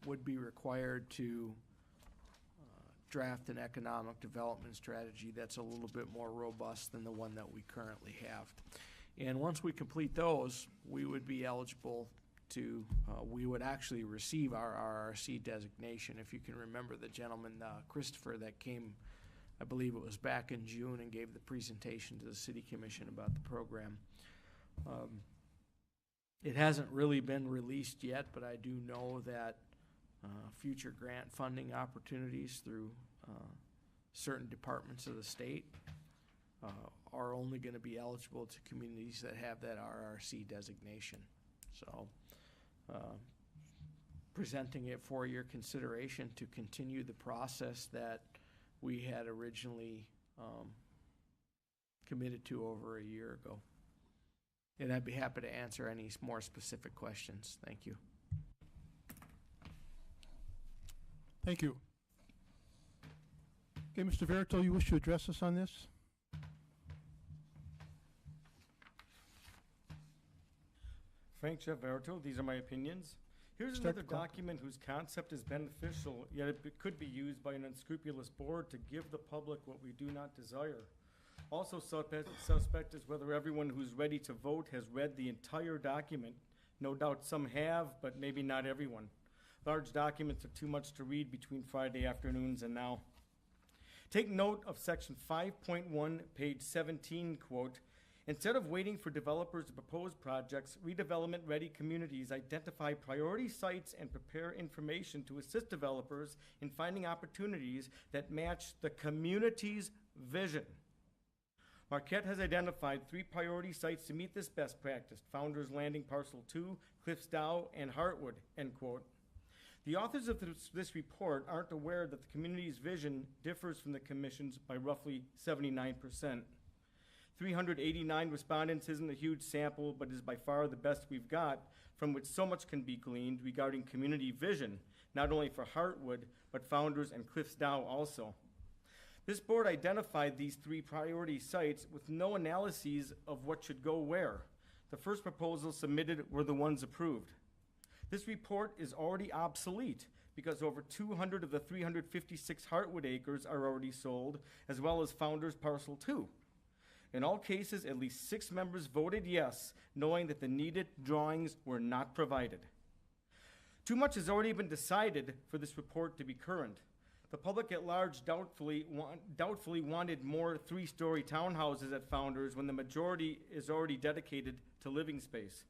would be required to draft an economic development strategy that's a little bit more robust than the one that we currently have. And once we complete those, we would be eligible to, we would actually receive our RRC designation. If you can remember the gentleman, Christopher, that came, I believe it was back in June, and gave the presentation to the City Commission about the program. It hasn't really been released yet, but I do know that future grant funding opportunities through certain departments of the state are only going to be eligible to communities that have that RRC designation. So presenting it for your consideration to continue the process that we had originally committed to over a year ago. And I'd be happy to answer any more specific questions. Thank you. Thank you. Okay, Mr. Verito, you wish to address us on this? Frank Jeff Verito, these are my opinions. Here's Start another the clock. document whose concept is beneficial, yet it could be used by an unscrupulous board to give the public what we do not desire. Also suspect is whether everyone who's ready to vote has read the entire document. No doubt some have, but maybe not everyone. Large documents are too much to read between Friday afternoons and now. Take note of section 5.1, page 17, quote, "Instead of waiting for developers to propose projects, redevelopment-ready communities identify priority sites and prepare information to assist developers in finding opportunities that match the community's vision." Marquette has identified 3 priority sites to meet this best practice: Founders Landing Parcel 2, Cliffs Dow, and Heartwood, end quote. The authors of this report aren't aware that the community's vision differs from the commission's by roughly 79%. 389 respondents isn't a huge sample, but is by far the best we've got, from which so much can be gleaned regarding community vision, not only for Heartwood, but Founders and Cliffs Dow also. This board identified these 3 priority sites with no analyses of what should go where. The first proposals submitted were the ones approved. This report is already obsolete because over 200 of the 356 Heartwood acres are already sold, as well as Founders Parcel 2. In all cases, at least 6 members voted yes, knowing that the needed drawings were not provided. Too much has already been decided for this report to be current. The public at large doubtfully wanted more 3-story townhouses at Founders when the majority is already dedicated to living space.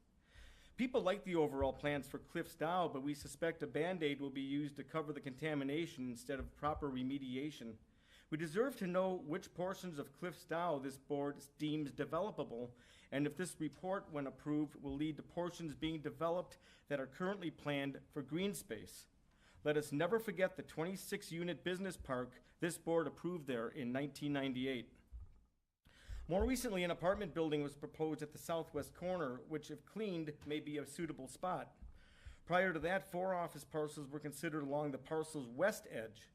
People like the overall plans for Cliffs Dow, but we suspect a Band-Aid will be used to cover the contamination instead of proper remediation. We deserve to know which portions of Cliffs Dow this board deems developable, and if this report, when approved, will lead to portions being developed that are currently planned for green space. Let us never forget the 26-unit business park this board approved there in 1998. More recently, an apartment building was proposed at the southwest corner, which, if cleaned, may be a suitable spot. Prior to that, 4 office parcels were considered along the parcel's west edge.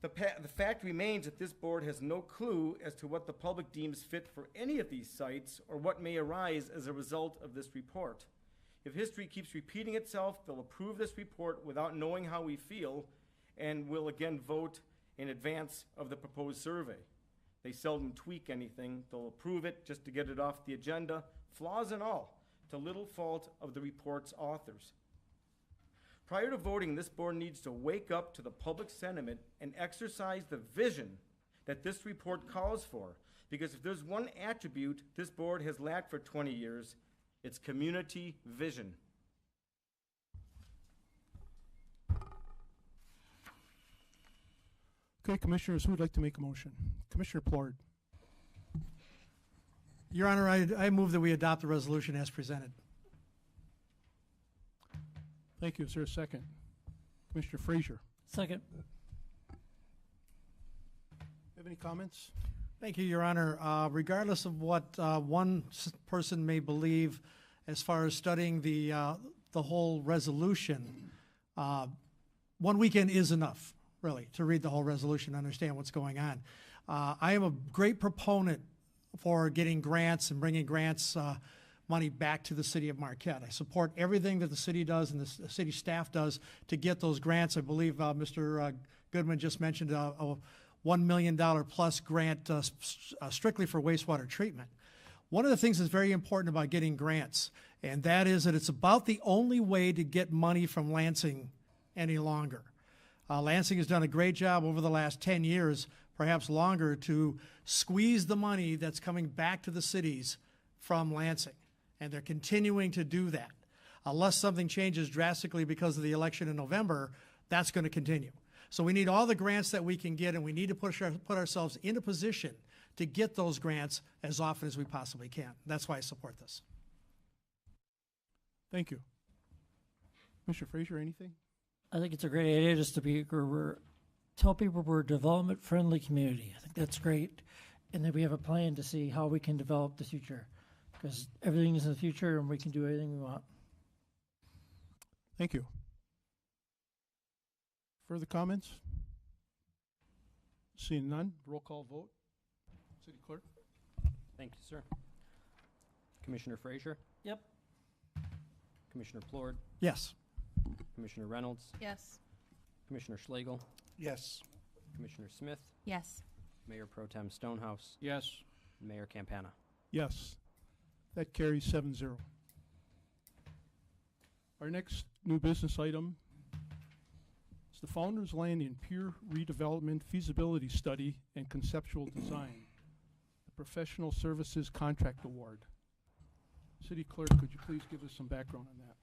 The fact remains that this board has no clue as to what the public deems fit for any of these sites or what may arise as a result of this report. If history keeps repeating itself, they'll approve this report without knowing how we feel and will again vote in advance of the proposed survey. They seldom tweak anything. They'll approve it just to get it off the agenda, flaws and all, to little fault of the report's authors. Prior to voting, this board needs to wake up to the public sentiment and exercise the vision that this report calls for. Because if there's one attribute this board has lacked for 20 years, it's community vision. Okay, commissioners, who would like to make a motion? Commissioner Plord. Your Honor, I move that we adopt the resolution as presented. Thank you. Is there a second? Commissioner Frazier. Second. Have any comments? Thank you, Your Honor. Regardless of what one person may believe as far as studying the whole resolution, 1 weekend is enough, really, to read the whole resolution and understand what's going on. I am a great proponent for getting grants and bringing grants money back to the city of Marquette. I support everything that the city does and the city staff does to get those grants. I believe Mr. Goodman just mentioned a $1 million plus grant strictly for wastewater treatment. One of the things that's very important about getting grants, and that is that it's about the only way to get money from Lansing any longer. Lansing has done a great job over the last 10 years, perhaps longer, to squeeze the money that's coming back to the cities from Lansing. And they're continuing to do that. Unless something changes drastically because of the election in November, that's going to continue. So we need all the grants that we can get, and we need to put ourselves in a position to get those grants as often as we possibly can. That's why I support this. Thank you. Mr. Frazier, anything? I think it's a great idea just to be, tell people we're a development-friendly community. I think that's great. And then we have a plan to see how we can develop the future. Because everything is in the future and we can do anything we want. Thank you. Further comments? Seeing none, roll call vote. City Clerk? Thank you, sir. Commissioner Frazier? Yep. Commissioner Plord? Yes. Commissioner Reynolds? Yes. Commissioner Schlegel? Yes. Commissioner Smith? Yes. Mayor Pro Tem Stonehouse? Yes. Mayor Campana? Yes. That carries 7-0. Our next new business item is the Founders Landing Pier Redevelopment Feasibility Study and Conceptual Design, the Professional Services Contract Award. City Clerk, could you please give us some background on that?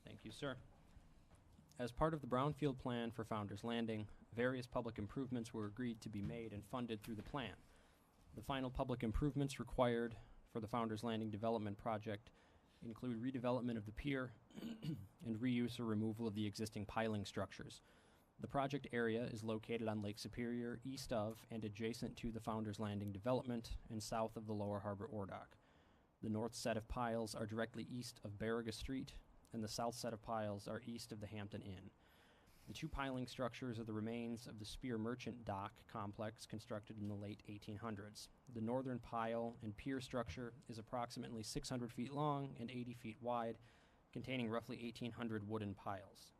Thank you, sir. As part of the Brownfield Plan for Founders Landing, various public improvements were agreed to be made and funded through the plan. The final public improvements required for the Founders Landing development project include redevelopment of the pier and reuse or removal of the existing piling structures. The project area is located on Lake Superior, east of and adjacent to the Founders Landing development and south of the Lower Harbor Ore Dock. The north set of piles are directly east of Barraga Street, and the south set of piles are east of the Hampton Inn. The two piling structures are the remains of the Spear Merchant Dock complex constructed in the late 1800s. The northern pile and pier structure is approximately 600 feet long and 80 feet wide, containing roughly 1,800 wooden piles.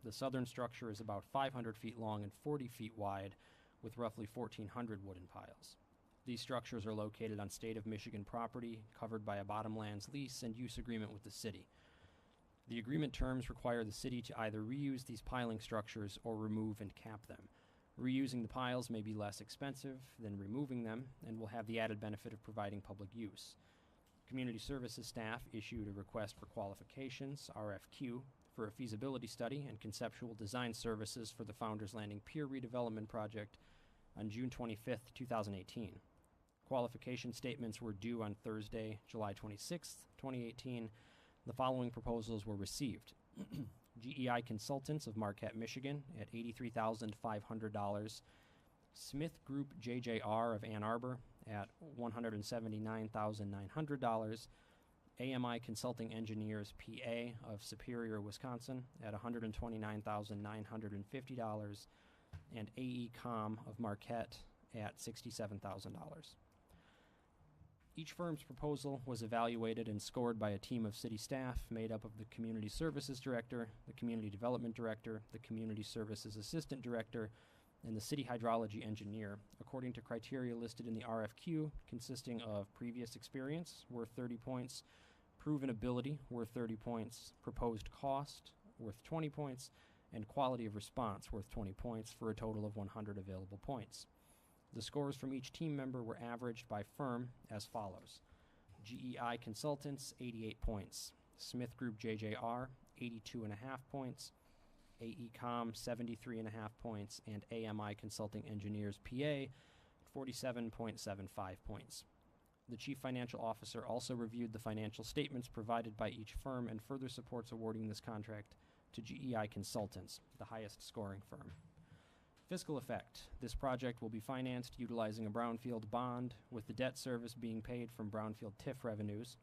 The southern structure is about 500 feet long and 40 feet wide, with roughly 1,400 wooden piles. These structures are located on State of Michigan property, covered by a bottomlands lease and use agreement with the city. The agreement terms require the city to either reuse these piling structures or remove and cap them. Reusing the piles may be less expensive than removing them and will have the added benefit of providing public use. Community Services staff issued a request for qualifications, RFQ, for a feasibility study and conceptual design services for the Founders Landing Pier redevelopment project on June 25th, 2018. Qualification statements were due on Thursday, July 26th, 2018. The following proposals were received. GEI Consultants of Marquette, Michigan at $83,500. Smith Group JJR of Ann Arbor at $179,900. AMI Consulting Engineers PA of Superior, Wisconsin at $129,950. And AECom of Marquette at $67,000. Each firm's proposal was evaluated and scored by a team of city staff made up of the Community Services Director, the Community Development Director, the Community Services Assistant Director, and the City Hydrology Engineer, according to criteria listed in the RFQ, consisting of previous experience, worth 30 points, proven ability, worth 30 points, proposed cost, worth 20 points, and quality of response, worth 20 points, for a total of 100 available points. The scores from each team member were averaged by firm as follows. GEI Consultants, 88 points. Smith Group JJR, 82.5 points. AECom, 73.5 points. And AMI Consulting Engineers PA, 47.75 points. The Chief Financial Officer also reviewed the financial statements provided by each firm and further supports awarding this contract to GEI Consultants, the highest scoring firm. Fiscal effect. This project will be financed utilizing a brownfield bond, with the debt service being paid from brownfield TIF revenues.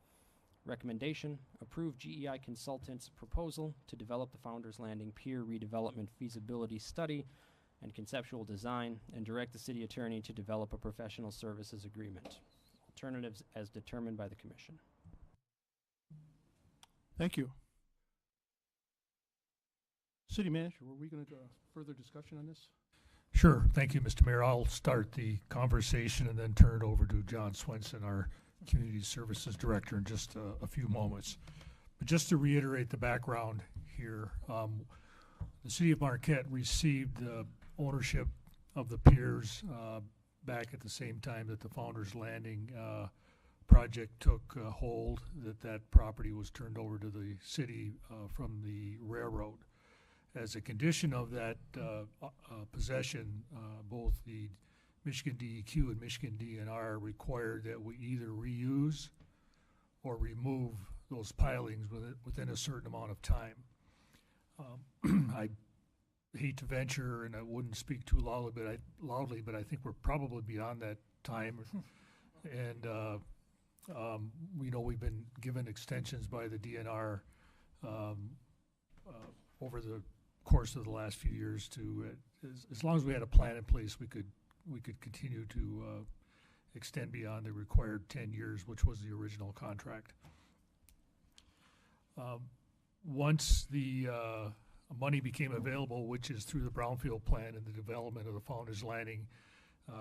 Recommendation: approve GEI Consultants' proposal to develop the Founders Landing Pier redevelopment feasibility study and conceptual design, and direct the city attorney to develop a professional services agreement. Alternatives as determined by the commission. Thank you. City Manager, were we going to further discussion on this? Sure. Thank you, Mr. Mayor. I'll start the conversation and then turn it over to John Swenson, our Community Services Director, in just a few moments. But just to reiterate the background here, the City of Marquette received ownership of the piers back at the same time that the Founders Landing project took hold, that property was turned over to the city from the railroad. As a condition of that possession, both the Michigan DEQ and Michigan DNR required that we either reuse or remove those pilings within a certain amount of time. I hate to venture, and I wouldn't speak too loudly, but I think we're probably beyond that time. And we know we've been given extensions by the DNR over the course of the last few years to, as long as we had a plan in place, we could continue to extend beyond the required 10 years, which was the original contract. Once the money became available, which is through the Brownfield Plan and the development of the Founders Landing,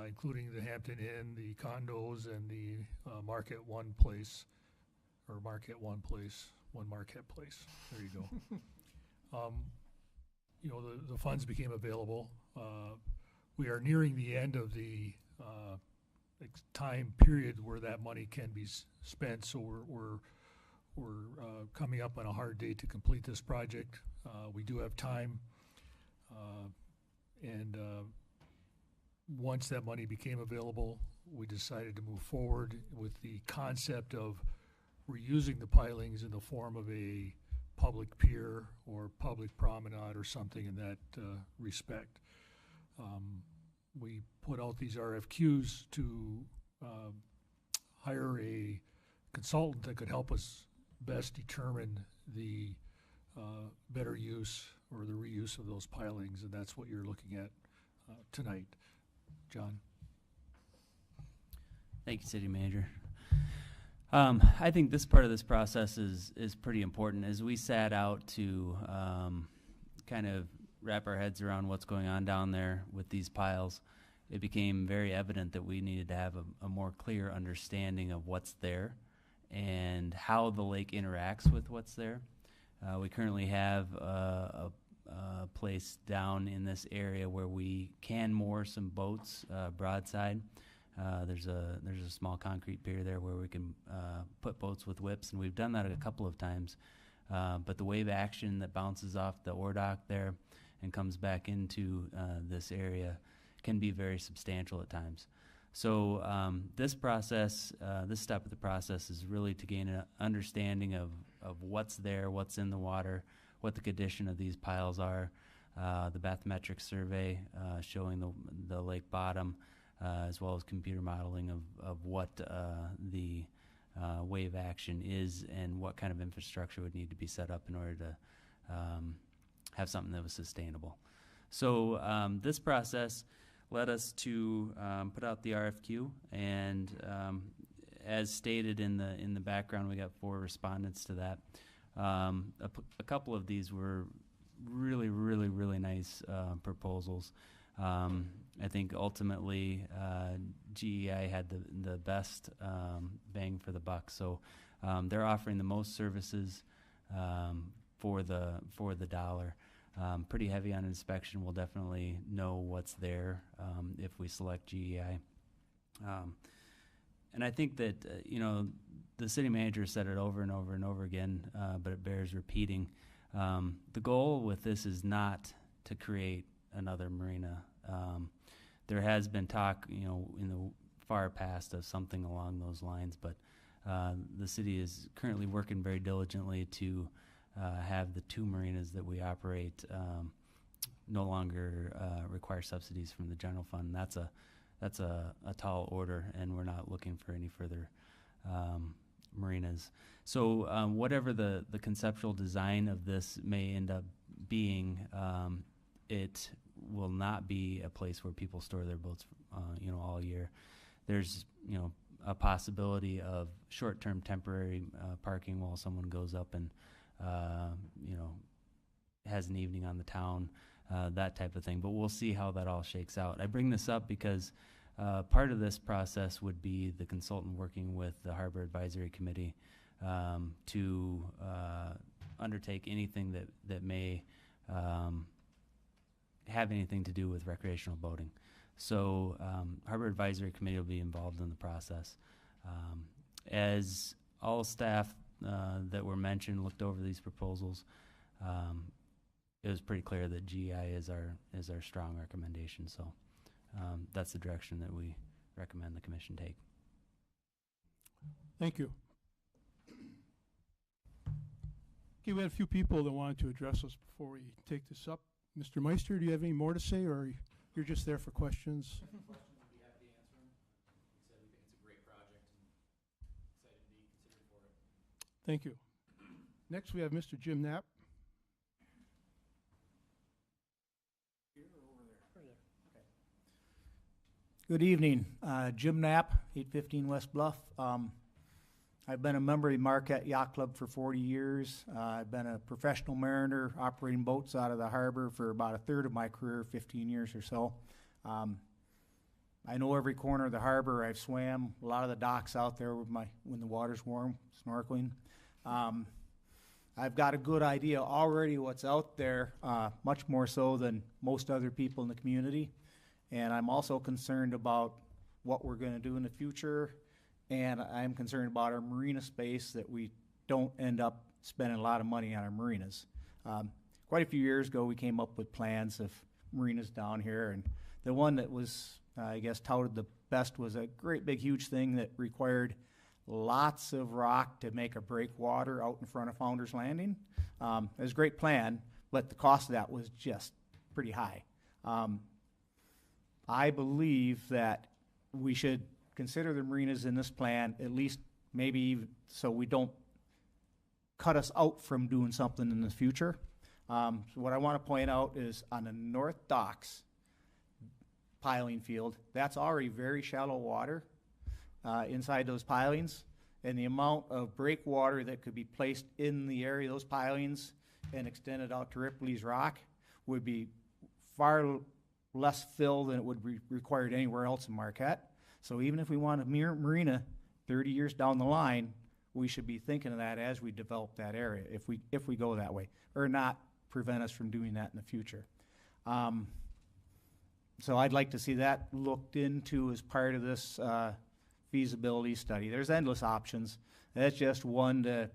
including the Hampton Inn, the condos, and the Marquette One Place, or Marquette One Place, One Marquette Place. There you go. You know, the funds became available. We are nearing the end of the time period where that money can be spent, so we're coming up on a hard date to complete this project. We do have time, and once that money became available, we decided to move forward with the concept of reusing the pilings in the form of a public pier or public promenade or something in that respect. We put out these RFQs to hire a consultant that could help us best determine the better use or the reuse of those pilings, and that's what you're looking at tonight. John. Thank you, City Manager. I think this part of this process is pretty important. As we sat out to kind of wrap our heads around what's going on down there with these piles, it became very evident that we needed to have a more clear understanding of what's there and how the lake interacts with what's there. We currently have a place down in this area where we can moor some boats broadside. There's a small concrete pier there where we can put boats with whips, and we've done that a couple of times. But the wave action that bounces off the ore dock there and comes back into this area can be very substantial at times. So this process, this step of the process is really to gain an understanding of what's there, what's in the water, what the condition of these piles are, the bathymetric survey showing the lake bottom, as well as computer modeling of what the wave action is and what kind of infrastructure would need to be set up in order to have something that was sustainable. So this process led us to put out the RFQ, and as stated in the background, we got 4 respondents to that. A couple of these were really nice proposals. I think ultimately GEI had the best bang for the buck. So they're offering the most services for the dollar. Pretty heavy on inspection. We'll definitely know what's there if we select GEI. And I think that the city manager said it over and over and over again, but it bears repeating. The goal with this is not to create another marina. There has been talk, in the far past of something along those lines, but the city is currently working very diligently to have the 2 marinas that we operate no longer require subsidies from the general fund. That's a tall order, and we're not looking for any further marinas. So whatever the conceptual design of this may end up being, it will not be a place where people store their boats, all year. There's, a possibility of short-term temporary parking while someone goes up and you know, has an evening on the town, that type of thing. But we'll see how that all shakes out. I bring this up because part of this process would be the consultant working with the Harbor Advisory Committee to undertake anything that may have anything to do with recreational boating. So Harbor Advisory Committee will be involved in the process. As all staff that were mentioned looked over these proposals, it was pretty clear that GEI is our strong recommendation. So that's the direction that we recommend the commission take. Thank you. Okay, we had a few people that wanted to address us before we take this up. Mr. Meister, do you have any more to say, or you're just there for questions? Questions, would be happy to answer them. Like I said, we think it's a great project and excited to be considered for it. Thank you. Next, we have Mr. Jim Knapp. Good evening. Jim Knapp, 815 West Bluff. I've been a member of the Marquette Yacht Club for 40 years. I've been a professional mariner operating boats out of the harbor for about a third of my career, 15 years or so. I know every corner of the harbor. I've swam a lot of the docks out there with when the water's warm, snorkeling. I've got a good idea already what's out there, much more so than most other people in the community. And I'm also concerned about what we're going to do in the future. And I'm concerned about our marina space, that we don't end up spending a lot of money on our marinas. Quite a few years ago, we came up with plans of marinas down here. And the one that was, I guess, touted the best was a great big huge thing that required lots of rock to make a breakwater out in front of Founders Landing. It was a great plan, but the cost of that was just pretty high. I believe that we should consider the marinas in this plan, at least maybe even so we don't cut us out from doing something in the future. So what I want to point out is on the north docks piling field, that's already very shallow water inside those pilings, and the amount of breakwater that could be placed in the area of those pilings and extended out to Ripley's Rock would be far less fill than it would be required anywhere else in Marquette. So even if we want a marina 30 years down the line, we should be thinking of that as we develop that area, if we go that way, or not prevent us from doing that in the future. So I'd like to see that looked into as part of this feasibility study. There's endless options. That's just one to,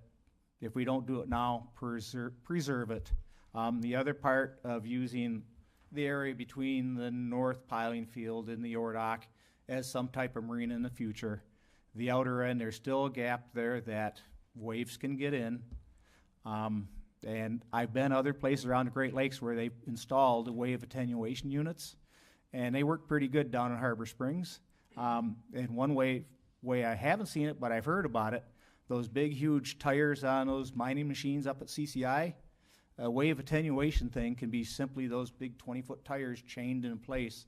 if we don't do it now, preserve it. The other part of using the area between the north piling field and the Yordock as some type of marina in the future. The outer end, there's still a gap there that waves can get in. And I've been other places around the Great Lakes where they've installed wave attenuation units, and they work pretty good down in Harbor Springs. And one way I haven't seen it, but I've heard about it, those big, huge tires on those mining machines up at CCI, a wave attenuation thing can be simply those big 20-foot tires chained in place.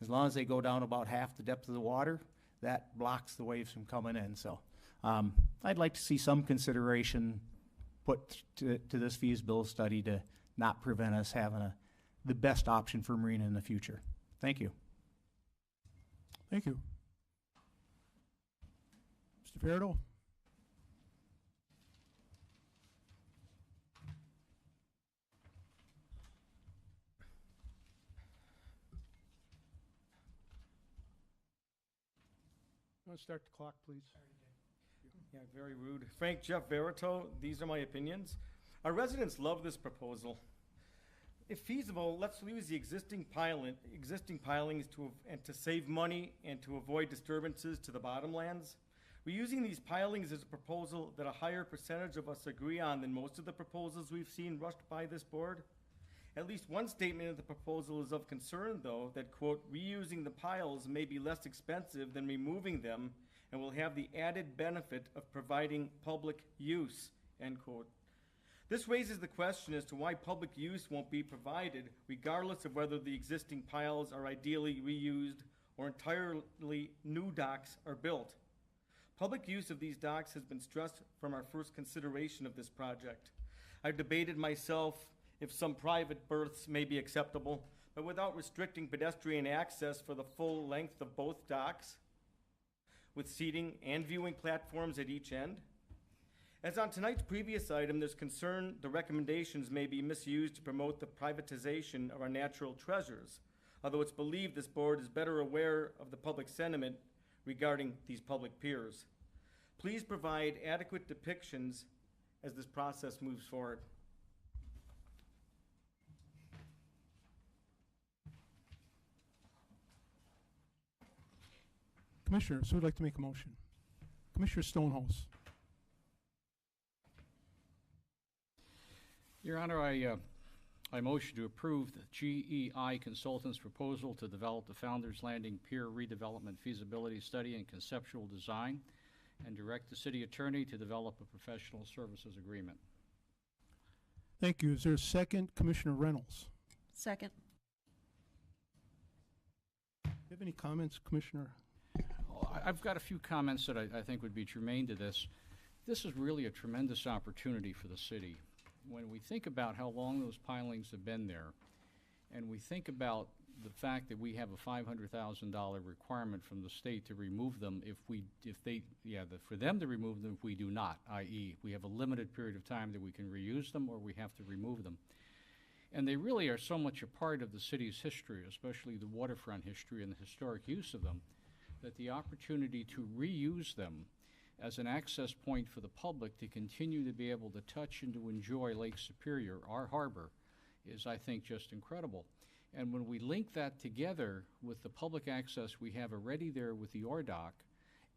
As long as they go down about half the depth of the water, that blocks the waves from coming in. So I'd like to see some consideration put to this feasibility study to not prevent us having the best option for marina in the future. Thank you. Thank you. Mr. Fairdo? Want to start the clock, please? Yeah, very rude. Frank Jeff Verito, these are my opinions. Our residents love this proposal. If feasible, let's use the existing pilings to save money and to avoid disturbances to the bottomlands. We're using these pilings as a proposal that a higher percentage of us agree on than most of the proposals we've seen rushed by this board. At least one statement of the proposal is of concern, though, that, quote, reusing the piles may be less expensive than removing them and will have the added benefit of providing public use, end quote. This raises the question as to why public use won't be provided, regardless of whether the existing piles are ideally reused or entirely new docks are built. Public use of these docks has been stressed from our first consideration of this project. I've debated myself if some private berths may be acceptable, but without restricting pedestrian access for the full length of both docks, with seating and viewing platforms at each end. As on tonight's previous item, there's concern the recommendations may be misused to promote the privatization of our natural treasures, although it's believed this board is better aware of the public sentiment regarding these public piers. Please provide adequate depictions as this process moves forward. Commissioners, who would like to make a motion? Commissioner Stonehouse. Your Honor, I motion to approve the GEI Consultants' proposal to develop the Founders Landing Pier redevelopment feasibility study and conceptual design, and direct the city attorney to develop a professional services agreement. Thank you. Is there a second? Commissioner Reynolds. Second. Do you have any comments, Commissioner? I've got a few comments that I think would be germane to this. This is really a tremendous opportunity for the city. When we think about how long those pilings have been there, and we think about the fact that we have a $500,000 requirement from the state to remove them for them to remove them if we do not, i.e. we have a limited period of time that we can reuse them or we have to remove them. And they really are so much a part of the city's history, especially the waterfront history and the historic use of them, that the opportunity to reuse them as an access point for the public to continue to be able to touch and to enjoy Lake Superior, our harbor, is, I think, just incredible. And when we link that together with the public access we have already there with the dock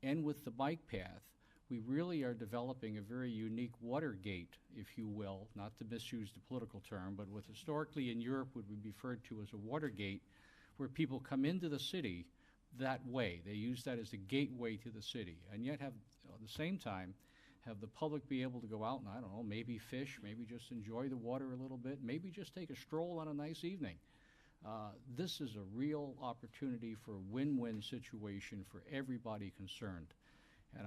and with the bike path, we really are developing a very unique water gate, if you will, not to misuse the political term, but what historically in Europe would be referred to as a water gate, where people come into the city that way. They use that as a gateway to the city, and yet have, at the same time, have the public be able to go out and, I don't know, maybe fish, maybe just enjoy the water a little bit, maybe just take a stroll on a nice evening. This is a real opportunity for a win-win situation for everybody concerned. And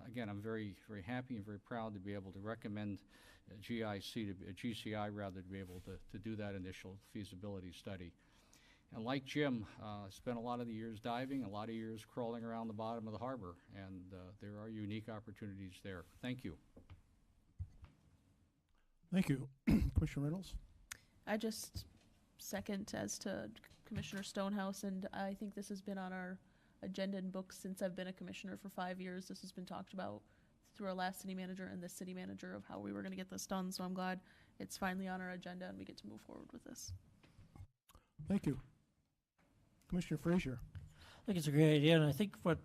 again, I'm very, very happy and very proud to be able to recommend GCI rather, to be able to do that initial feasibility study. And like Jim, spent a lot of the years diving, a lot of years crawling around the bottom of the harbor, and there are unique opportunities there. Thank you. Thank you. Commissioner Reynolds? I just second as to Commissioner Stonehouse, and I think this has been on our agenda and books since I've been a commissioner for 5 years. This has been talked about through our last city manager and this city manager of how we were going to get this done, so I'm glad it's finally on our agenda and we get to move forward with this. Thank you. Commissioner Frazier. I think it's a great idea, and I think what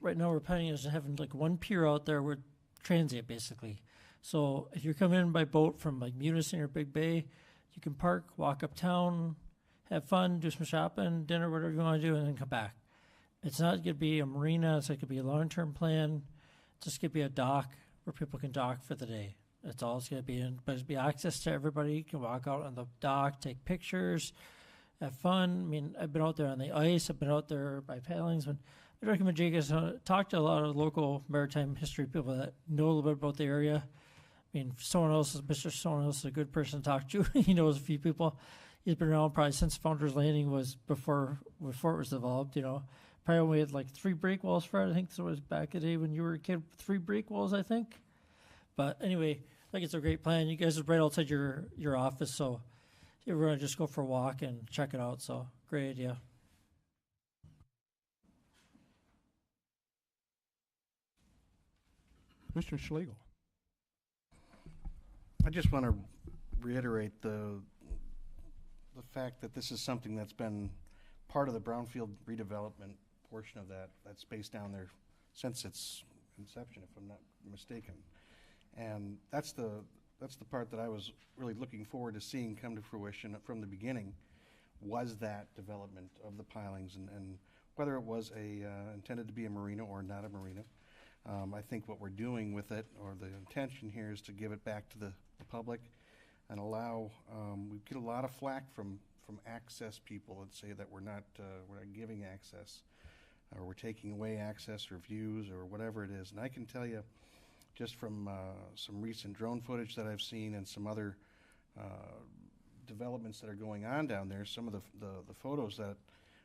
right now we're planning is having like one pier out there where transient basically. So if you're coming in by boat from like Munising or Big Bay, you can park, walk uptown, have fun, do some shopping, dinner, whatever you want to do, and then come back. It's not going to be a marina. It's not going to be a long-term plan. It's just going to be a dock where people can dock for the day. That's all it's going to be. But it'll be access to everybody. You can walk out on the dock, take pictures, have fun. I mean, I've been out there on the ice. I've been out there by paddlings. I recommend you guys talk to a lot of local maritime history people that know a little bit about the area. I mean, Mr. Someone else is a good person to talk to. He knows a few people. He's been around probably since Founders Landing was before it was developed, you know. Probably only had like 3 break walls for it. I think so. It was back in the day when you were a kid, 3 break walls, I think. But anyway, I think it's a great plan. You guys are right outside your office, so you ever want to just go for a walk and check it out. So great idea. Mr. Schlegel. I just want to reiterate the fact that this is something that's been part of the brownfield redevelopment portion of that space down there since its inception, if I'm not mistaken. And that's the part that I was really looking forward to seeing come to fruition from the beginning, was that development of the pilings, and whether it was intended to be a marina or not a marina. I think what we're doing with it, or the intention here, is to give it back to the public and allow, we get a lot of flack from access people that say that we're not giving access, or we're taking away access or views or whatever it is. And I can tell you just from some recent drone footage that I've seen and some other developments that are going on down there, some of the photos that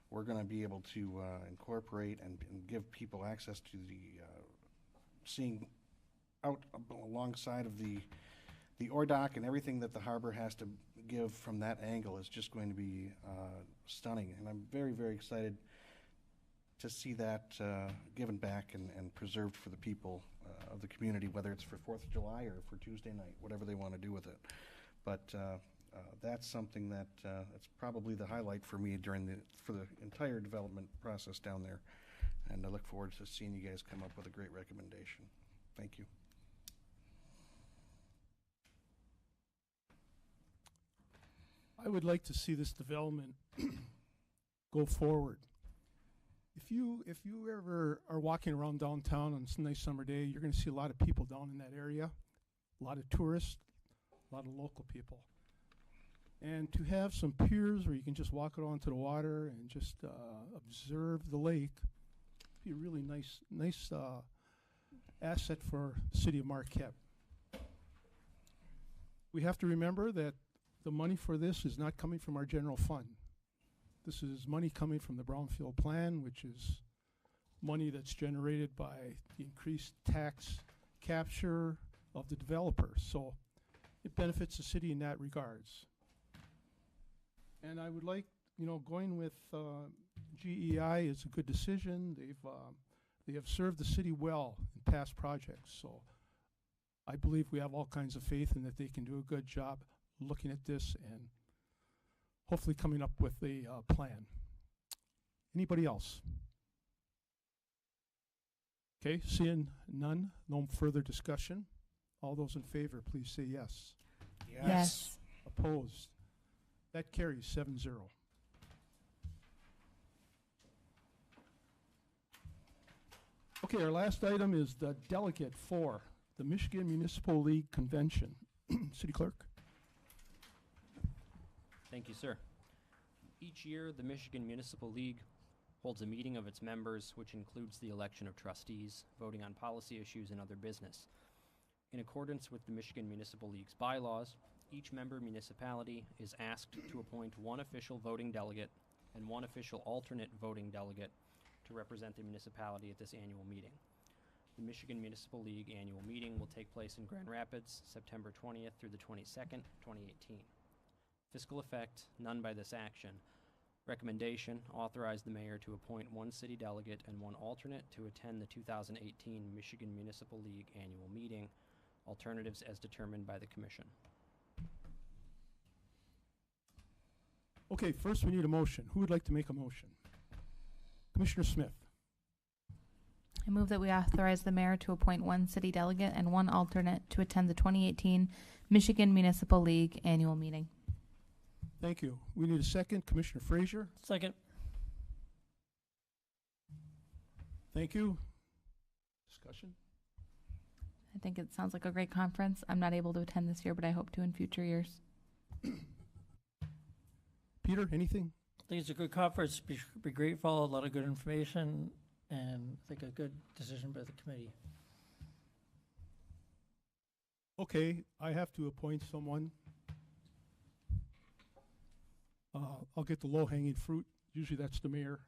we're going to be able to incorporate and give people access to the seeing out alongside of the dock and everything that the harbor has to give from that angle is just going to be stunning. And I'm very, very excited to see that given back and preserved for the people of the community, whether it's for 4th of July or for Tuesday night, whatever they want to do with it. But that's something that it's probably the highlight for me for the entire development process down there. And I look forward to seeing you guys come up with a great recommendation. Thank you. I would like to see this development go forward. If you ever are walking around downtown on a nice summer day, you're going to see a lot of people down in that area, a lot of tourists, a lot of local people. And to have some piers where you can just walk out onto the water and just observe the lake, be a really nice asset for the city of Marquette. We have to remember that the money for this is not coming from our general fund. This is money coming from the Brownfield Plan, which is money that's generated by the increased tax capture of the developers. So it benefits the city in that regards. And I would like, going with GEI is a good decision. They have served the city well in past projects. So I believe we have all kinds of faith in that they can do a good job looking at this and hopefully coming up with a plan. Anybody else? Okay, seeing none, no further discussion. All those in favor, please say yes. Yes. Opposed? That carries 7-0. Okay, our last item is the delegate for the Michigan Municipal League Convention. City Clerk. Thank you, sir. Each year, the Michigan Municipal League holds a meeting of its members, which includes the election of trustees, voting on policy issues, and other business. In accordance with the Michigan Municipal League's bylaws, each member municipality is asked to appoint one official voting delegate and one official alternate voting delegate to represent the municipality at this annual meeting. The Michigan Municipal League annual meeting will take place in Grand Rapids, September 20th through the 22nd, 2018. Fiscal effect, none by this action. Recommendation, authorize the mayor to appoint one city delegate and one alternate to attend the 2018 Michigan Municipal League annual meeting. Alternatives as determined by the commission. Okay, first we need a motion. Who would like to make a motion? Commissioner Smith. I move that we authorize the mayor to appoint one city delegate and one alternate to attend the 2018 Michigan Municipal League annual meeting. Thank you. We need a second. Commissioner Frazier. Second. Thank you. Discussion? I think it sounds like a great conference. I'm not able to attend this year, but I hope to in future years. Peter, anything? I think it's a good conference. Be grateful, a lot of good information, and I think a good decision by the committee. Okay, I have to appoint someone. I'll get the low-hanging fruit. Usually that's the mayor.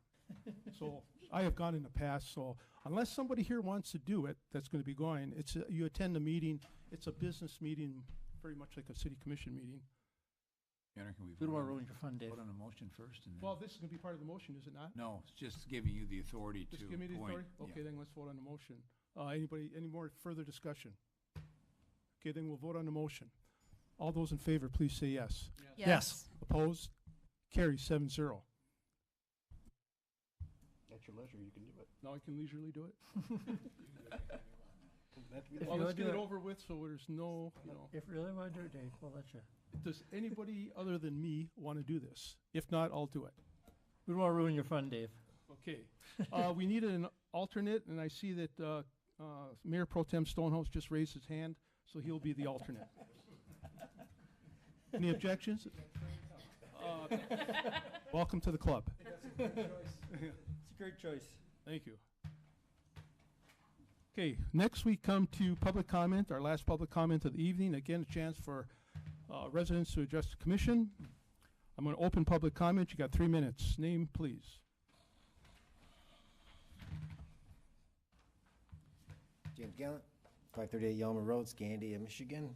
So I have gone in the past. So unless somebody here wants to do it, that's going to be going. You attend the meeting. It's a business meeting, very much like a city commission meeting. Can we Who do I ruin your fun, Dave? vote on a motion first? And then Well, this is going to be part of the motion, is it not? no, it's just giving you the authority to Just give me the appoint. authority? Okay, Yeah. then let's vote on the motion. Any more further discussion? Okay, then we'll vote on the motion. All those in favor, please say yes. Yes. Opposed? Carries 7-0. At your leisure, you can do it. Now I can leisurely do it? If Well, you let's wanna get do it it- over with so there's no, If you really want to do it, Dave, we'll let you. Does anybody other than me want to do this? If not, I'll do it. We don't want to ruin your fun, Dave. Okay. We need an alternate, and I see that Mayor Pro Tem Stonehouse just raised his hand, so he'll be the alternate. Any objections? Welcome to the club. It's a great choice. Thank you. Okay, next we come to public comment, our last public comment of the evening. Again, a chance for residents to address the commission. I'm going to open public comment. You got 3 minutes. Name, please. James Gallant, 538 Yelmer Road, Scandia, Michigan.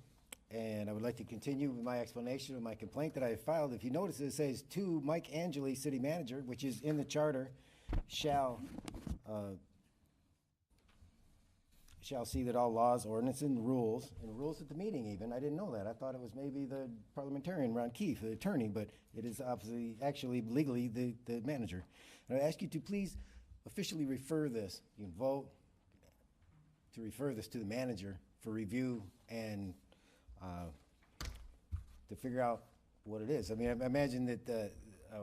And I would like to continue with my explanation of my complaint that I filed. If you notice, it says to Mike Angeli, city manager, which is in the charter, shall see that all laws, ordinances, and rules at the meeting even. I didn't know that. I thought it was maybe the parliamentarian, Ron Keefe, the attorney, but it is obviously, actually, legally, the manager. And I ask you to please officially refer this. You can vote to refer this to the manager for review and to figure out what it is. I mean, I imagine that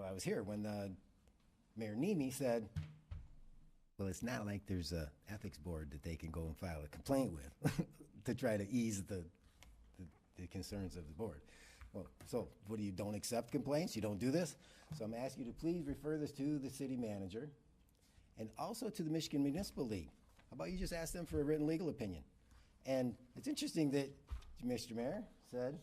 I was here when Mayor Nemi said, well, it's not like there's a ethics board that they can go and file a complaint with to try to ease the concerns of the board. Well, so what do you don't accept complaints? You don't do this? So I'm asking you to please refer this to the city manager and also to the Michigan Municipal League. How about you just ask them for a written legal opinion? And it's interesting that Mr. Mayor said,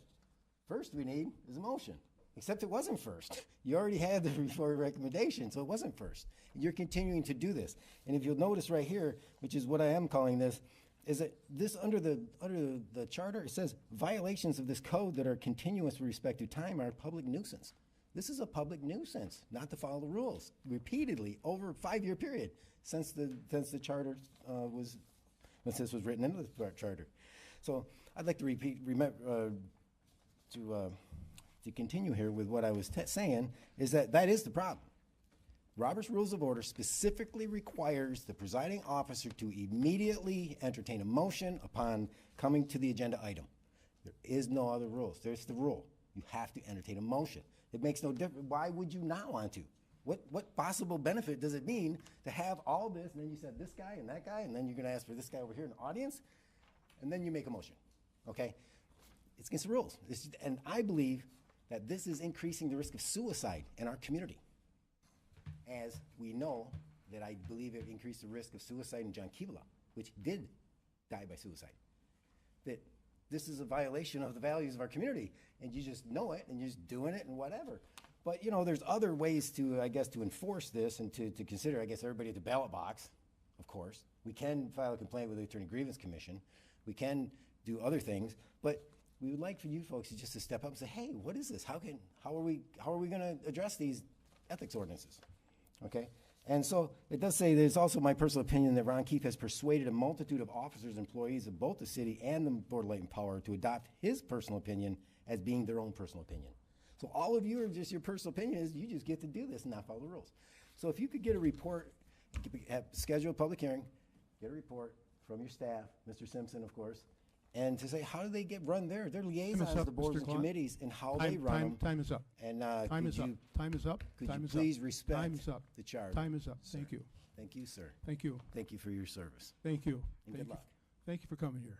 first we need is a motion, except it wasn't first. You already had the report recommendation, so it wasn't first. And you're continuing to do this. And if you'll notice right here, which is what I am calling this, is that this under the charter, it says violations of this code that are continuous with respect to time are a public nuisance. This is a public nuisance, not to follow the rules, repeatedly over a 5-year period since the charter since this was written into the charter. So I'd like to to continue here with what I was saying, is that is the problem. Robert's Rules of Order specifically requires the presiding officer to immediately entertain a motion upon coming to the agenda item. There is no other rules. There's the rule. You have to entertain a motion. It makes no difference. Why would you not want to? What possible benefit does it mean to have all this, and then you said this guy and that guy, and then you're going to ask for this guy over here in the audience, and then you make a motion, okay? It's against the rules. And I believe that this is increasing the risk of suicide in our community. As we know that I believe it increased the risk of suicide in John Kibala, which did die by suicide. That this is a violation of the values of our community, and you just know it, and you're just doing it and whatever. But, you know, there's other ways to, I guess, to enforce this and to consider, I guess, everybody at the ballot box, of course. We can file a complaint with the Attorney Grievance Commission. We can do other things, but we would like for you folks to just to step up and say, hey, what is this? How are we going to address these ethics ordinances? Okay? And so it does say that it's also my personal opinion that Ron Keefe has persuaded a multitude of officers and employees of both the city and the Board of Light and Power to adopt his personal opinion as being their own personal opinion. So all of you are just, your personal opinion is you just get to do this and not follow the rules. So if you could get a report, schedule a public hearing, get a report from your staff, Mr. Simpson, of course, and to say how do they get run their liaisons to boards and committees and how they run them. Time is up. And time is up. Time is up. Could time you is please up. respect time is up. the charter? Time is up. Sir. Thank you. Thank you, sir. Thank you. Thank you for your service. Thank you. And Thank good you. luck. Thank you for coming here.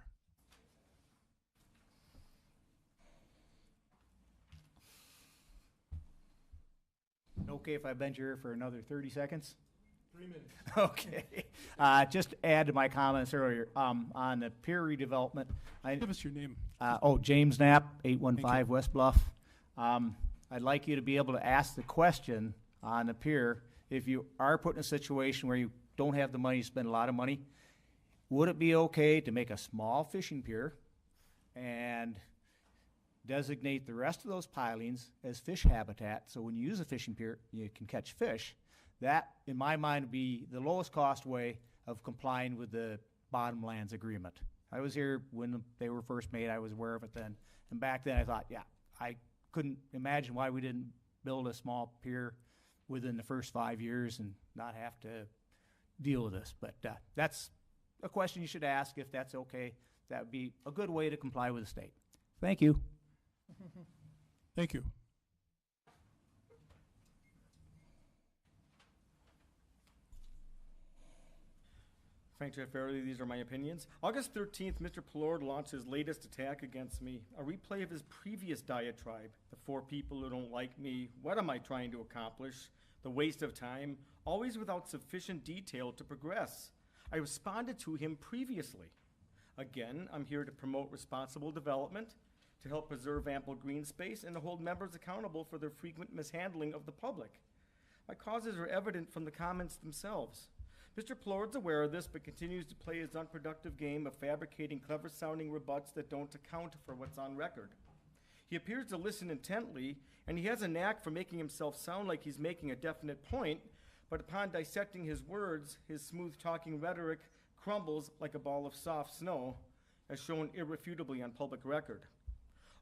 Okay if I bend your ear for another 30 seconds? 3 minutes. Okay. Just to add to my comments earlier, on the peer redevelopment. Give us your name. James Knapp, 815 West Bluff. I'd like you to be able to ask the question on the pier, if you are put in a situation where you don't have the money to spend a lot of money, would it be okay to make a small fishing pier and designate the rest of those pilings as fish habitat, so when you use a fishing pier, you can catch fish? That, in my mind, would be the lowest cost way of complying with the Bottomlands Agreement. I was here when they were first made. I was aware of it then. And back then I thought, yeah, I couldn't imagine why we didn't build a small pier within the first 5 years and not have to deal with this. But that's a question you should ask, if that's okay. That would be a good way to comply with the state. Thank you. Thank you. Frank Jaffarelli, these are my opinions. August 13th, Mr. Plord launched his latest attack against me, a replay of his previous diatribe. The 4 people who don't like me, what am I trying to accomplish? The waste of time, always without sufficient detail to progress. I responded to him previously. Again, I'm here to promote responsible development, to help preserve ample green space, and to hold members accountable for their frequent mishandling of the public. My causes are evident from the comments themselves. Mr. Plourd's aware of this, but continues to play his unproductive game of fabricating clever-sounding rebuts that don't account for what's on record. He appears to listen intently, and he has a knack for making himself sound like he's making a definite point, but upon dissecting his words, his smooth-talking rhetoric crumbles like a ball of soft snow, as shown irrefutably on public record.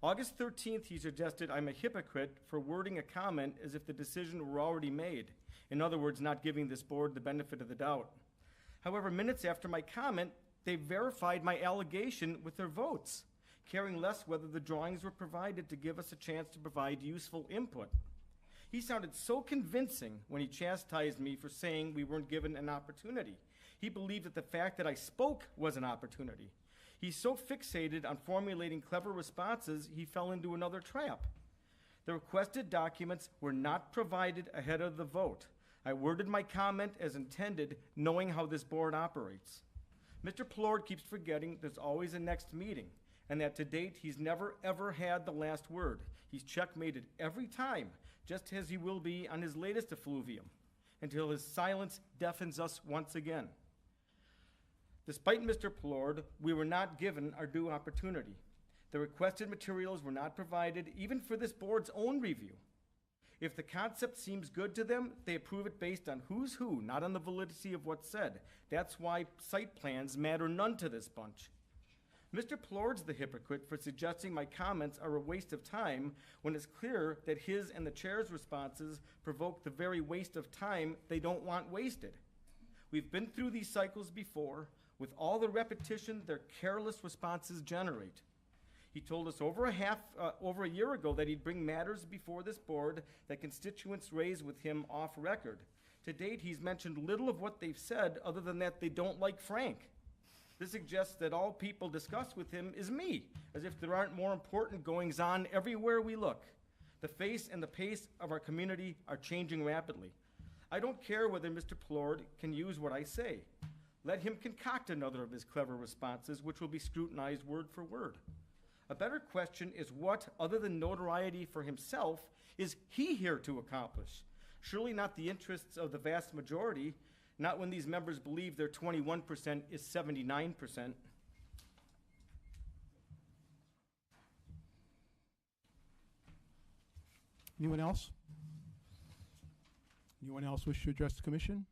August 13th, he suggested I'm a hypocrite for wording a comment as if the decision were already made. In other words, not giving this board the benefit of the doubt. However, minutes after my comment, they verified my allegation with their votes, caring less whether the drawings were provided to give us a chance to provide useful input. He sounded so convincing when he chastised me for saying we weren't given an opportunity. He believed that the fact that I spoke was an opportunity. He's so fixated on formulating clever responses, he fell into another trap. The requested documents were not provided ahead of the vote. I worded my comment as intended, knowing how this board operates. Mr. Plourd keeps forgetting there's always a next meeting, and that to date he's never ever had the last word. He's checkmated every time, just as he will be on his latest effluvium, until his silence deafens us once again. Despite Mr. Plourd, we were not given our due opportunity. The requested materials were not provided, even for this board's own review. If the concept seems good to them, they approve it based on who's who, not on the validity of what's said. That's why site plans matter none to this bunch. Mr. Plourd's the hypocrite for suggesting my comments are a waste of time when it's clear that his and the chair's responses provoke the very waste of time they don't want wasted. We've been through these cycles before, with all the repetition their careless responses generate. He told us over a year ago that he'd bring matters before this board that constituents raise with him off record. To date, he's mentioned little of what they've said other than that they don't like Frank. This suggests that all people discuss with him is me, as if there aren't more important goings-on everywhere we look. The face and the pace of our community are changing rapidly. I don't care whether Mr. Plourd can use what I say. Let him concoct another of his clever responses, which will be scrutinized word for word. A better question is what, other than notoriety for himself, is he here to accomplish? Surely not the interests of the vast majority, not when these members believe their 21% is 79%. Anyone else? Anyone else wish to address the commission?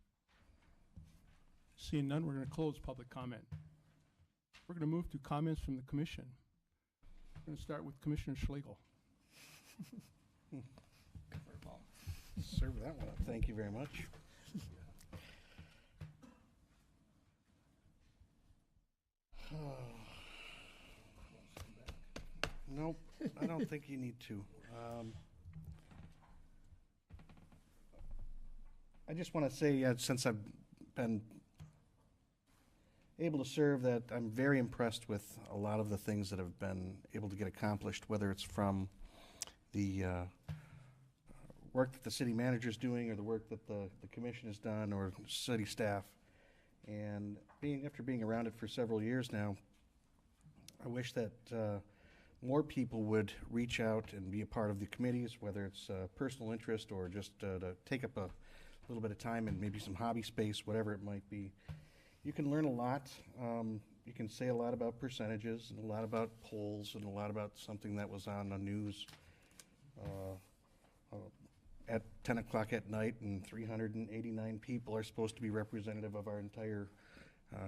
Seeing none, we're going to close public comment. We're going to move to comments from the commission. We're going to start with Commissioner Schlegel. Serve that one up. Thank you very much. Nope, I don't think you need to. I just want to say, since I've been able to serve, that I'm very impressed with a lot of the things that have been able to get accomplished, whether it's from the work that the city manager is doing or the work that the commission has done or city staff. And after being around it for several years now, I wish that more people would reach out and be a part of the committees, whether it's personal interest or just to take up a little bit of time and maybe some hobby space, whatever it might be. You can learn a lot. You can say a lot about percentages and a lot about polls and a lot about something that was on the news at 10 o'clock at night, and 389 people are supposed to be representative of our entire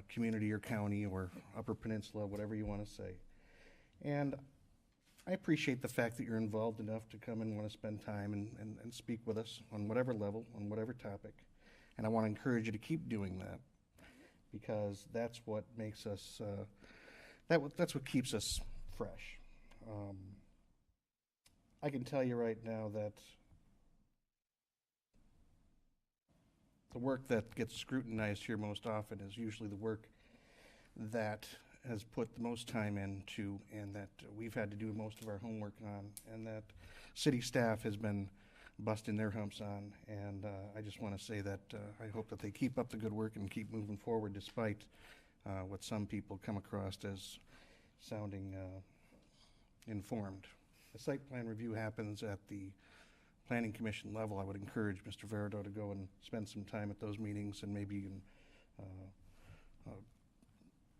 community or county or Upper Peninsula, whatever you want to say. And I appreciate the fact that you're involved enough to come and want to spend time and speak with us on whatever level, on whatever topic. And I want to encourage you to keep doing that, because that's what makes us, that's what keeps us fresh. I can tell you right now that the work that gets scrutinized here most often is usually the work that has put the most time into and that we've had to do most of our homework on, and that city staff has been busting their humps on. And I just want to say that I hope that they keep up the good work and keep moving forward despite what some people come across as sounding informed. The site plan review happens at the Planning Commission level. I would encourage Mr. Verido to go and spend some time at those meetings and maybe even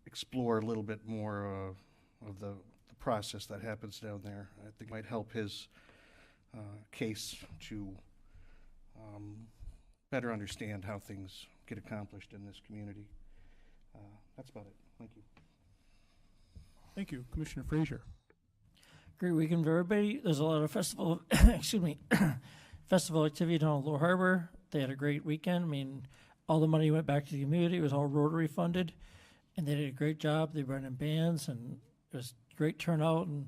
explore a little bit more of the process that happens down there. I think it might help his case to better understand how things get accomplished in this community. That's about it. Thank you. Thank you. Commissioner Frazier. Great weekend for everybody. There's a lot of festival, excuse me, festival activity down at Lower Harbor. They had a great weekend. I mean, all the money went back to the community. It was all Rotary funded, and they did a great job. They brought in bands, and it was great turnout. And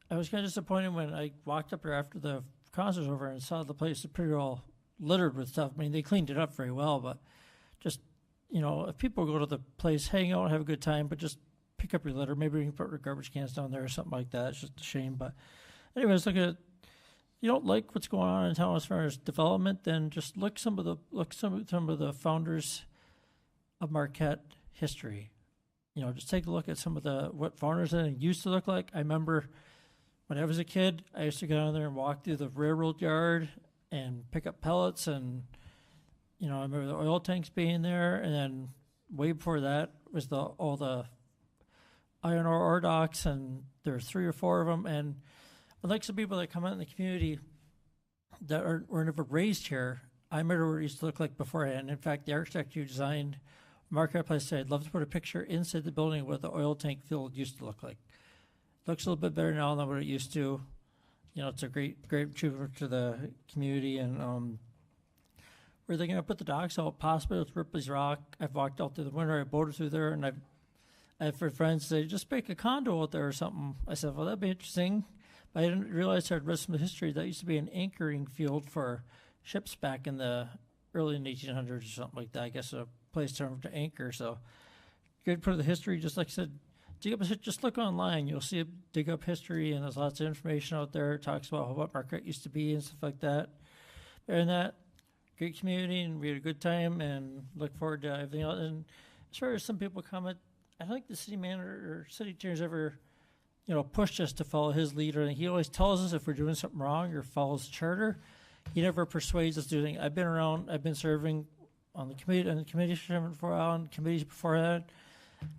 I was kind of disappointed when I walked up there after the concert was over and saw the place pretty well littered with stuff. I mean, they cleaned it up very well, but just, you know, if people go to the place, hang out, have a good time, but just pick up your litter. Maybe we can put our garbage cans down there or something like that. It's just a shame. But anyways, look at, you don't like what's going on in town as far as development, then just look some of the founders of Marquette history. You know, just take a look at some of what founders used to look like. I remember when I was a kid, I used to go down there and walk through the railroad yard and pick up pellets, and you know, I remember the oil tanks being there, and then way before that was all the iron ore docks, and there were 3 or 4 of them. And unlike some people that come out in the community that were never raised here, I remember what it used to look like beforehand. In fact, the architect who designed Marquette Place said, I'd love to put a picture inside the building of what the oil tank field used to look like. Looks a little bit better now than what it used to. You know, it's a great improvement to the community. And where they're going to put the docks out, possibly with Ripley's Rock. I've walked out through the winter, I boated through there, and I've heard friends say, just make a condo out there or something. I said, well, that'd be interesting. But I didn't realize I'd read some history. That used to be an anchoring field for ships back in the early 1800s or something like that. I guess a place to anchor. So good for the history. Just like I said, just look online. You'll see dig up history, and there's lots of information out there. It talks about what Marquette used to be and stuff like that. And that, great community, and we had a good time, and look forward to everything else. And as far as some people comment, I don't think the city manager or city attorney's ever, you know, pushed us to follow his lead. Or he always tells us if we're doing something wrong or follows the charter. He never persuades us to do anything. I've been around. I've been serving on the committee for a while, on committees before that.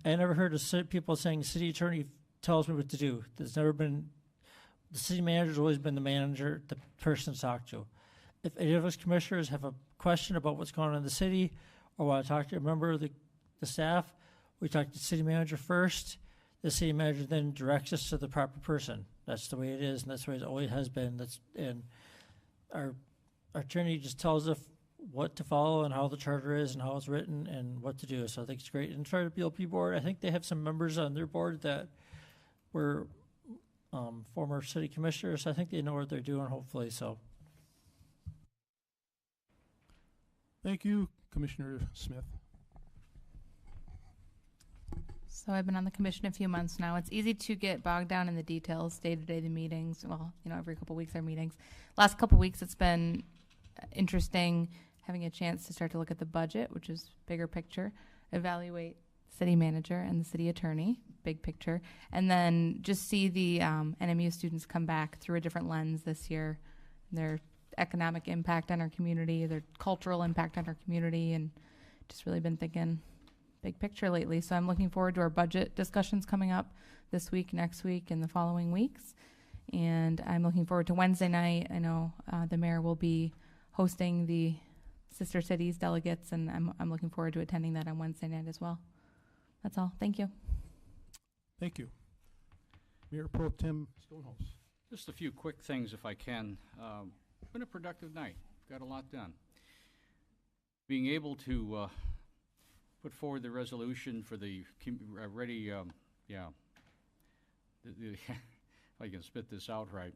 I never heard of people saying the city attorney tells me what to do. There's never been. The city manager's always been the manager, the person to talk to. If any of us commissioners have a question about what's going on in the city, or want to talk to a member of the staff, we talk to the city manager first. The city manager then directs us to the proper person. That's the way it is, and that's the way it always has been. And our attorney just tells us what to follow and how the charter is and how it's written and what to do. So I think it's great. And for the BLP board, I think they have some members on their board that were former city commissioners. I think they know what they're doing, hopefully. So. Thank you, Commissioner Smith. So I've been on the commission a few months now. It's easy to get bogged down in the details, day-to-day the meetings. Well, you know, every couple weeks our meetings. Last couple weeks it's been interesting having a chance to start to look at the budget, which is bigger picture, evaluate city manager and the city attorney, big picture, and then just see the NMU students come back through a different lens this year, their economic impact on our community, their cultural impact on our community, and just really been thinking big picture lately. So I'm looking forward to our budget discussions coming up this week, next week, and the following weeks. And I'm looking forward to Wednesday night. I know the mayor will be hosting the Sister Cities delegates, and I'm looking forward to attending that on Wednesday night as well. That's all. Thank you. Thank you. Mayor Pro Tem Stonehouse. Just a few quick things, if I can. Been a productive night. Got a lot done. Being able to put forward the resolution for the ready, if I can spit this out right.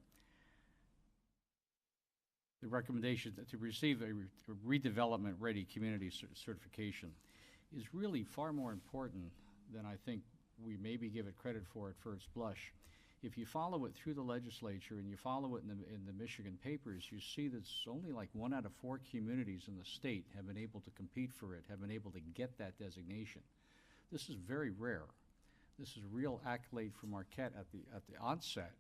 The recommendation to receive a redevelopment ready community certification is really far more important than I think we maybe give it credit for at first blush. If you follow it through the legislature and you follow it in the Michigan papers, you see that it's only like 1 out of 4 communities in the state have been able to compete for it, have been able to get that designation. This is very rare. This is a real accolade for Marquette at the onset,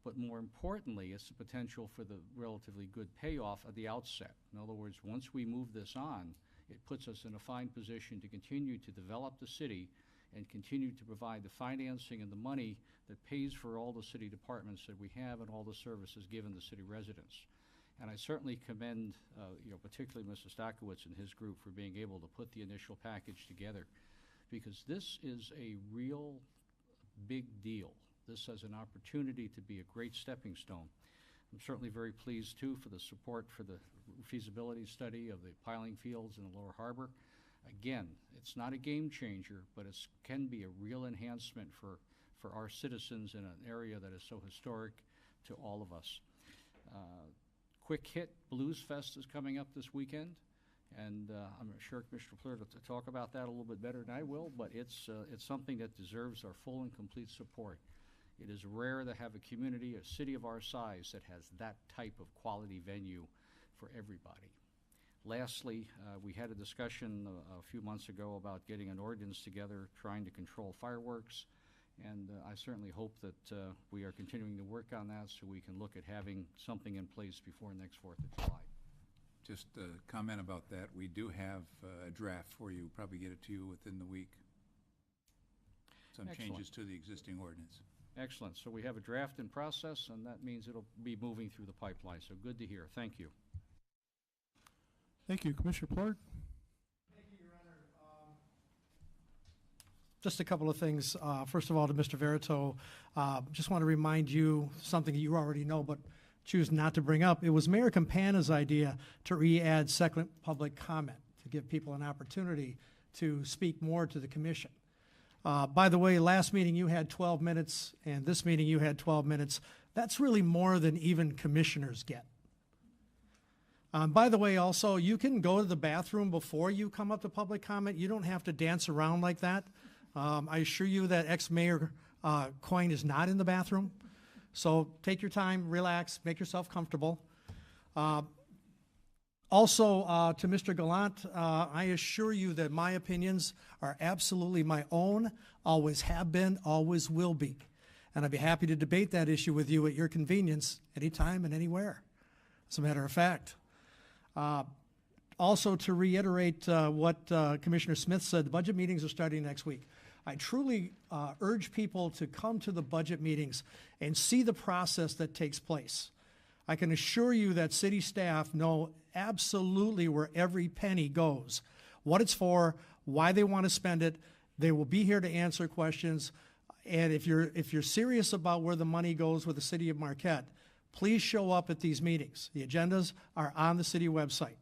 but more importantly, it's the potential for the relatively good payoff at the outset. In other words, once we move this on, it puts us in a fine position to continue to develop the city and continue to provide the financing and the money that pays for all the city departments that we have and all the services given the city residents. And I certainly commend, particularly Mr. Stakowitz and his group for being able to put the initial package together, because this is a real big deal. This has an opportunity to be a great stepping stone. I'm certainly very pleased, too, for the support for the feasibility study of the piling fields in the Lower Harbor. Again, it's not a game changer, but it can be a real enhancement for our citizens in an area that is so historic to all of us. Quick hit, Blues Fest is coming up this weekend, and I'm sure Commissioner Plur will talk about that a little bit better than I will, but it's something that deserves our full and complete support. It is rare to have a community, a city of our size, that has that type of quality venue for everybody. Lastly, we had a discussion a few months ago about getting an ordinance together trying to control fireworks, and I certainly hope that we are continuing to work on that so we can look at having something in place before next 4th of July. Just a comment about that. We do have a draft for you. Probably get it to you within the week. Some Excellent. changes to the existing ordinance. Excellent. So we have a draft in process, and that means it'll be moving through the pipeline. So good to hear. Thank you. Thank you. Commissioner Plord? Thank you, Your Honor. Just a couple of things. First of all, to Mr. Verito, just want to remind you something that you already know, but choose not to bring up. It was Mayor Campana's idea to re-add second public comment, to give people an opportunity to speak more to the commission. By the way, last meeting you had 12 minutes, and this meeting you had 12 minutes. That's really more than even commissioners get. By the way, also, you can go to the bathroom before you come up to public comment. You don't have to dance around like that. I assure you that ex-mayor Coyne is not in the bathroom. So take your time, relax, make yourself comfortable. Also, to Mr. Gallant, I assure you that my opinions are absolutely my own, always have been, always will be. And I'd be happy to debate that issue with you at your convenience, anytime and anywhere, as a matter of fact. Also, to reiterate what Commissioner Smith said, the budget meetings are starting next week. I truly urge people to come to the budget meetings and see the process that takes place. I can assure you that city staff know absolutely where every penny goes, what it's for, why they want to spend it. They will be here to answer questions. And if you're serious about where the money goes with the city of Marquette, please show up at these meetings. The agendas are on the city website.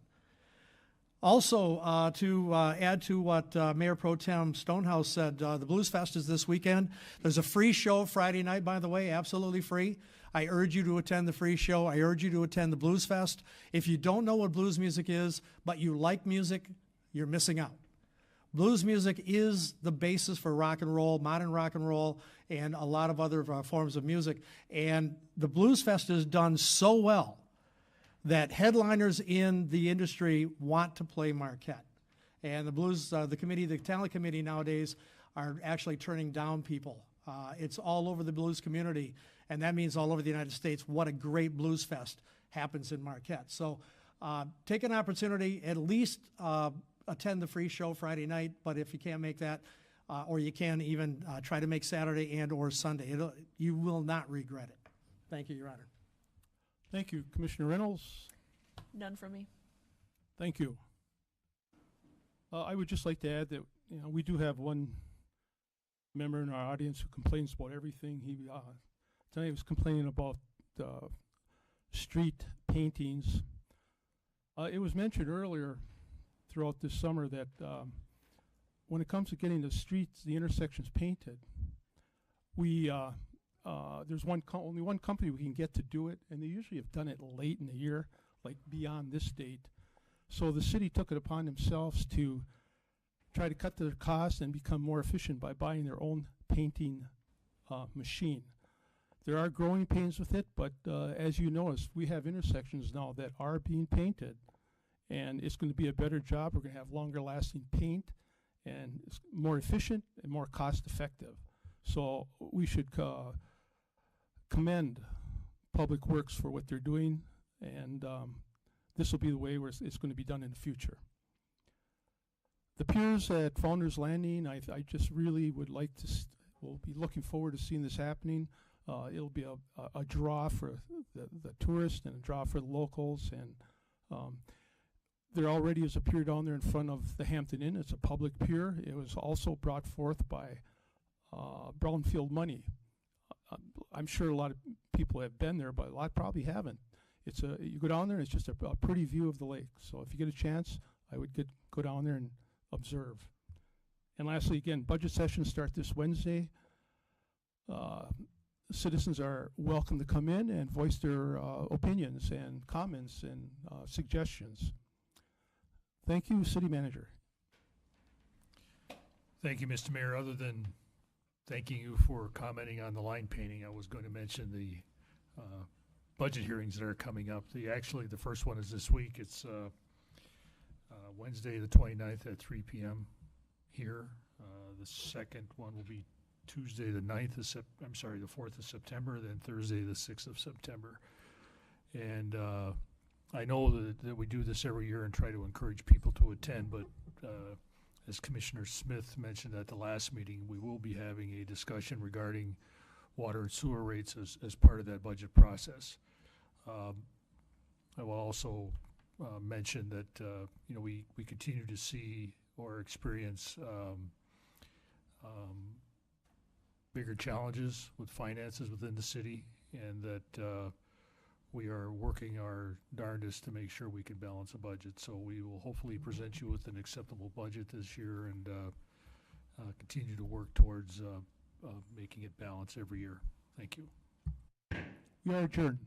Also, to add to what Mayor Pro Tem Stonehouse said, the Blues Fest is this weekend. There's a free show Friday night, by the way, absolutely free. I urge you to attend the free show. I urge you to attend the Blues Fest. If you don't know what blues music is, but you like music, you're missing out. Blues music is the basis for rock and roll, modern rock and roll, and a lot of other forms of music. And the Blues Fest is done so well that headliners in the industry want to play Marquette. And the blues, the committee, the talent committee nowadays are actually turning down people. It's all over the blues community, and that means all over the United States. What a great Blues Fest happens in Marquette. So take an opportunity, at least attend the free show Friday night, but if you can't make that, or you can even try to make Saturday and or Sunday, you will not regret it. Thank you, Your Honor. Thank you. Commissioner Reynolds? None from me. Thank you. I would just like to add that, we do have one member in our audience who complains about everything. He tonight was complaining about street paintings. It was mentioned earlier throughout this summer that when it comes to getting the streets, the intersections painted, there's only one company we can get to do it, and they usually have done it late in the year, like beyond this date. So the city took it upon themselves to try to cut their costs and become more efficient by buying their own painting machine. There are growing pains with it, but as you notice, we have intersections now that are being painted, and it's going to be a better job. We're going to have longer lasting paint, and it's more efficient and more cost effective. So we should commend Public Works for what they're doing, and this will be the way where it's going to be done in the future. The piers at Founders Landing, I just really would like to, we'll be looking forward to seeing this happening. It'll be a draw for the tourists and a draw for the locals, and there already is a pier down there in front of the Hampton Inn. It's a public pier. It was also brought forth by brownfield money. I'm sure a lot of people have been there, but a lot probably haven't. It's you go down there and it's just a pretty view of the lake. So if you get a chance, I would go down there and observe. And lastly, again, budget sessions start this Wednesday. Citizens are welcome to come in and voice their opinions and comments and suggestions. Thank you, City Manager. Thank you, Mr. Mayor. Other than thanking you for commenting on the line painting, I was going to mention the budget hearings that are coming up. Actually, the first one is this week. It's Wednesday the 29th at 3 p.m. here. The second one will be Tuesday the 9th of the 4th of September, then Thursday the 6th of September. And I know that we do this every year and try to encourage people to attend, but as Commissioner Smith mentioned at the last meeting, we will be having a discussion regarding water and sewer rates as part of that budget process. I will also mention that we continue to see or experience bigger challenges with finances within the city, and that we are working our darndest to make sure we can balance a budget. So we will hopefully present you with an acceptable budget this year, and continue to work towards making it balance every year. Thank you. We are adjourned.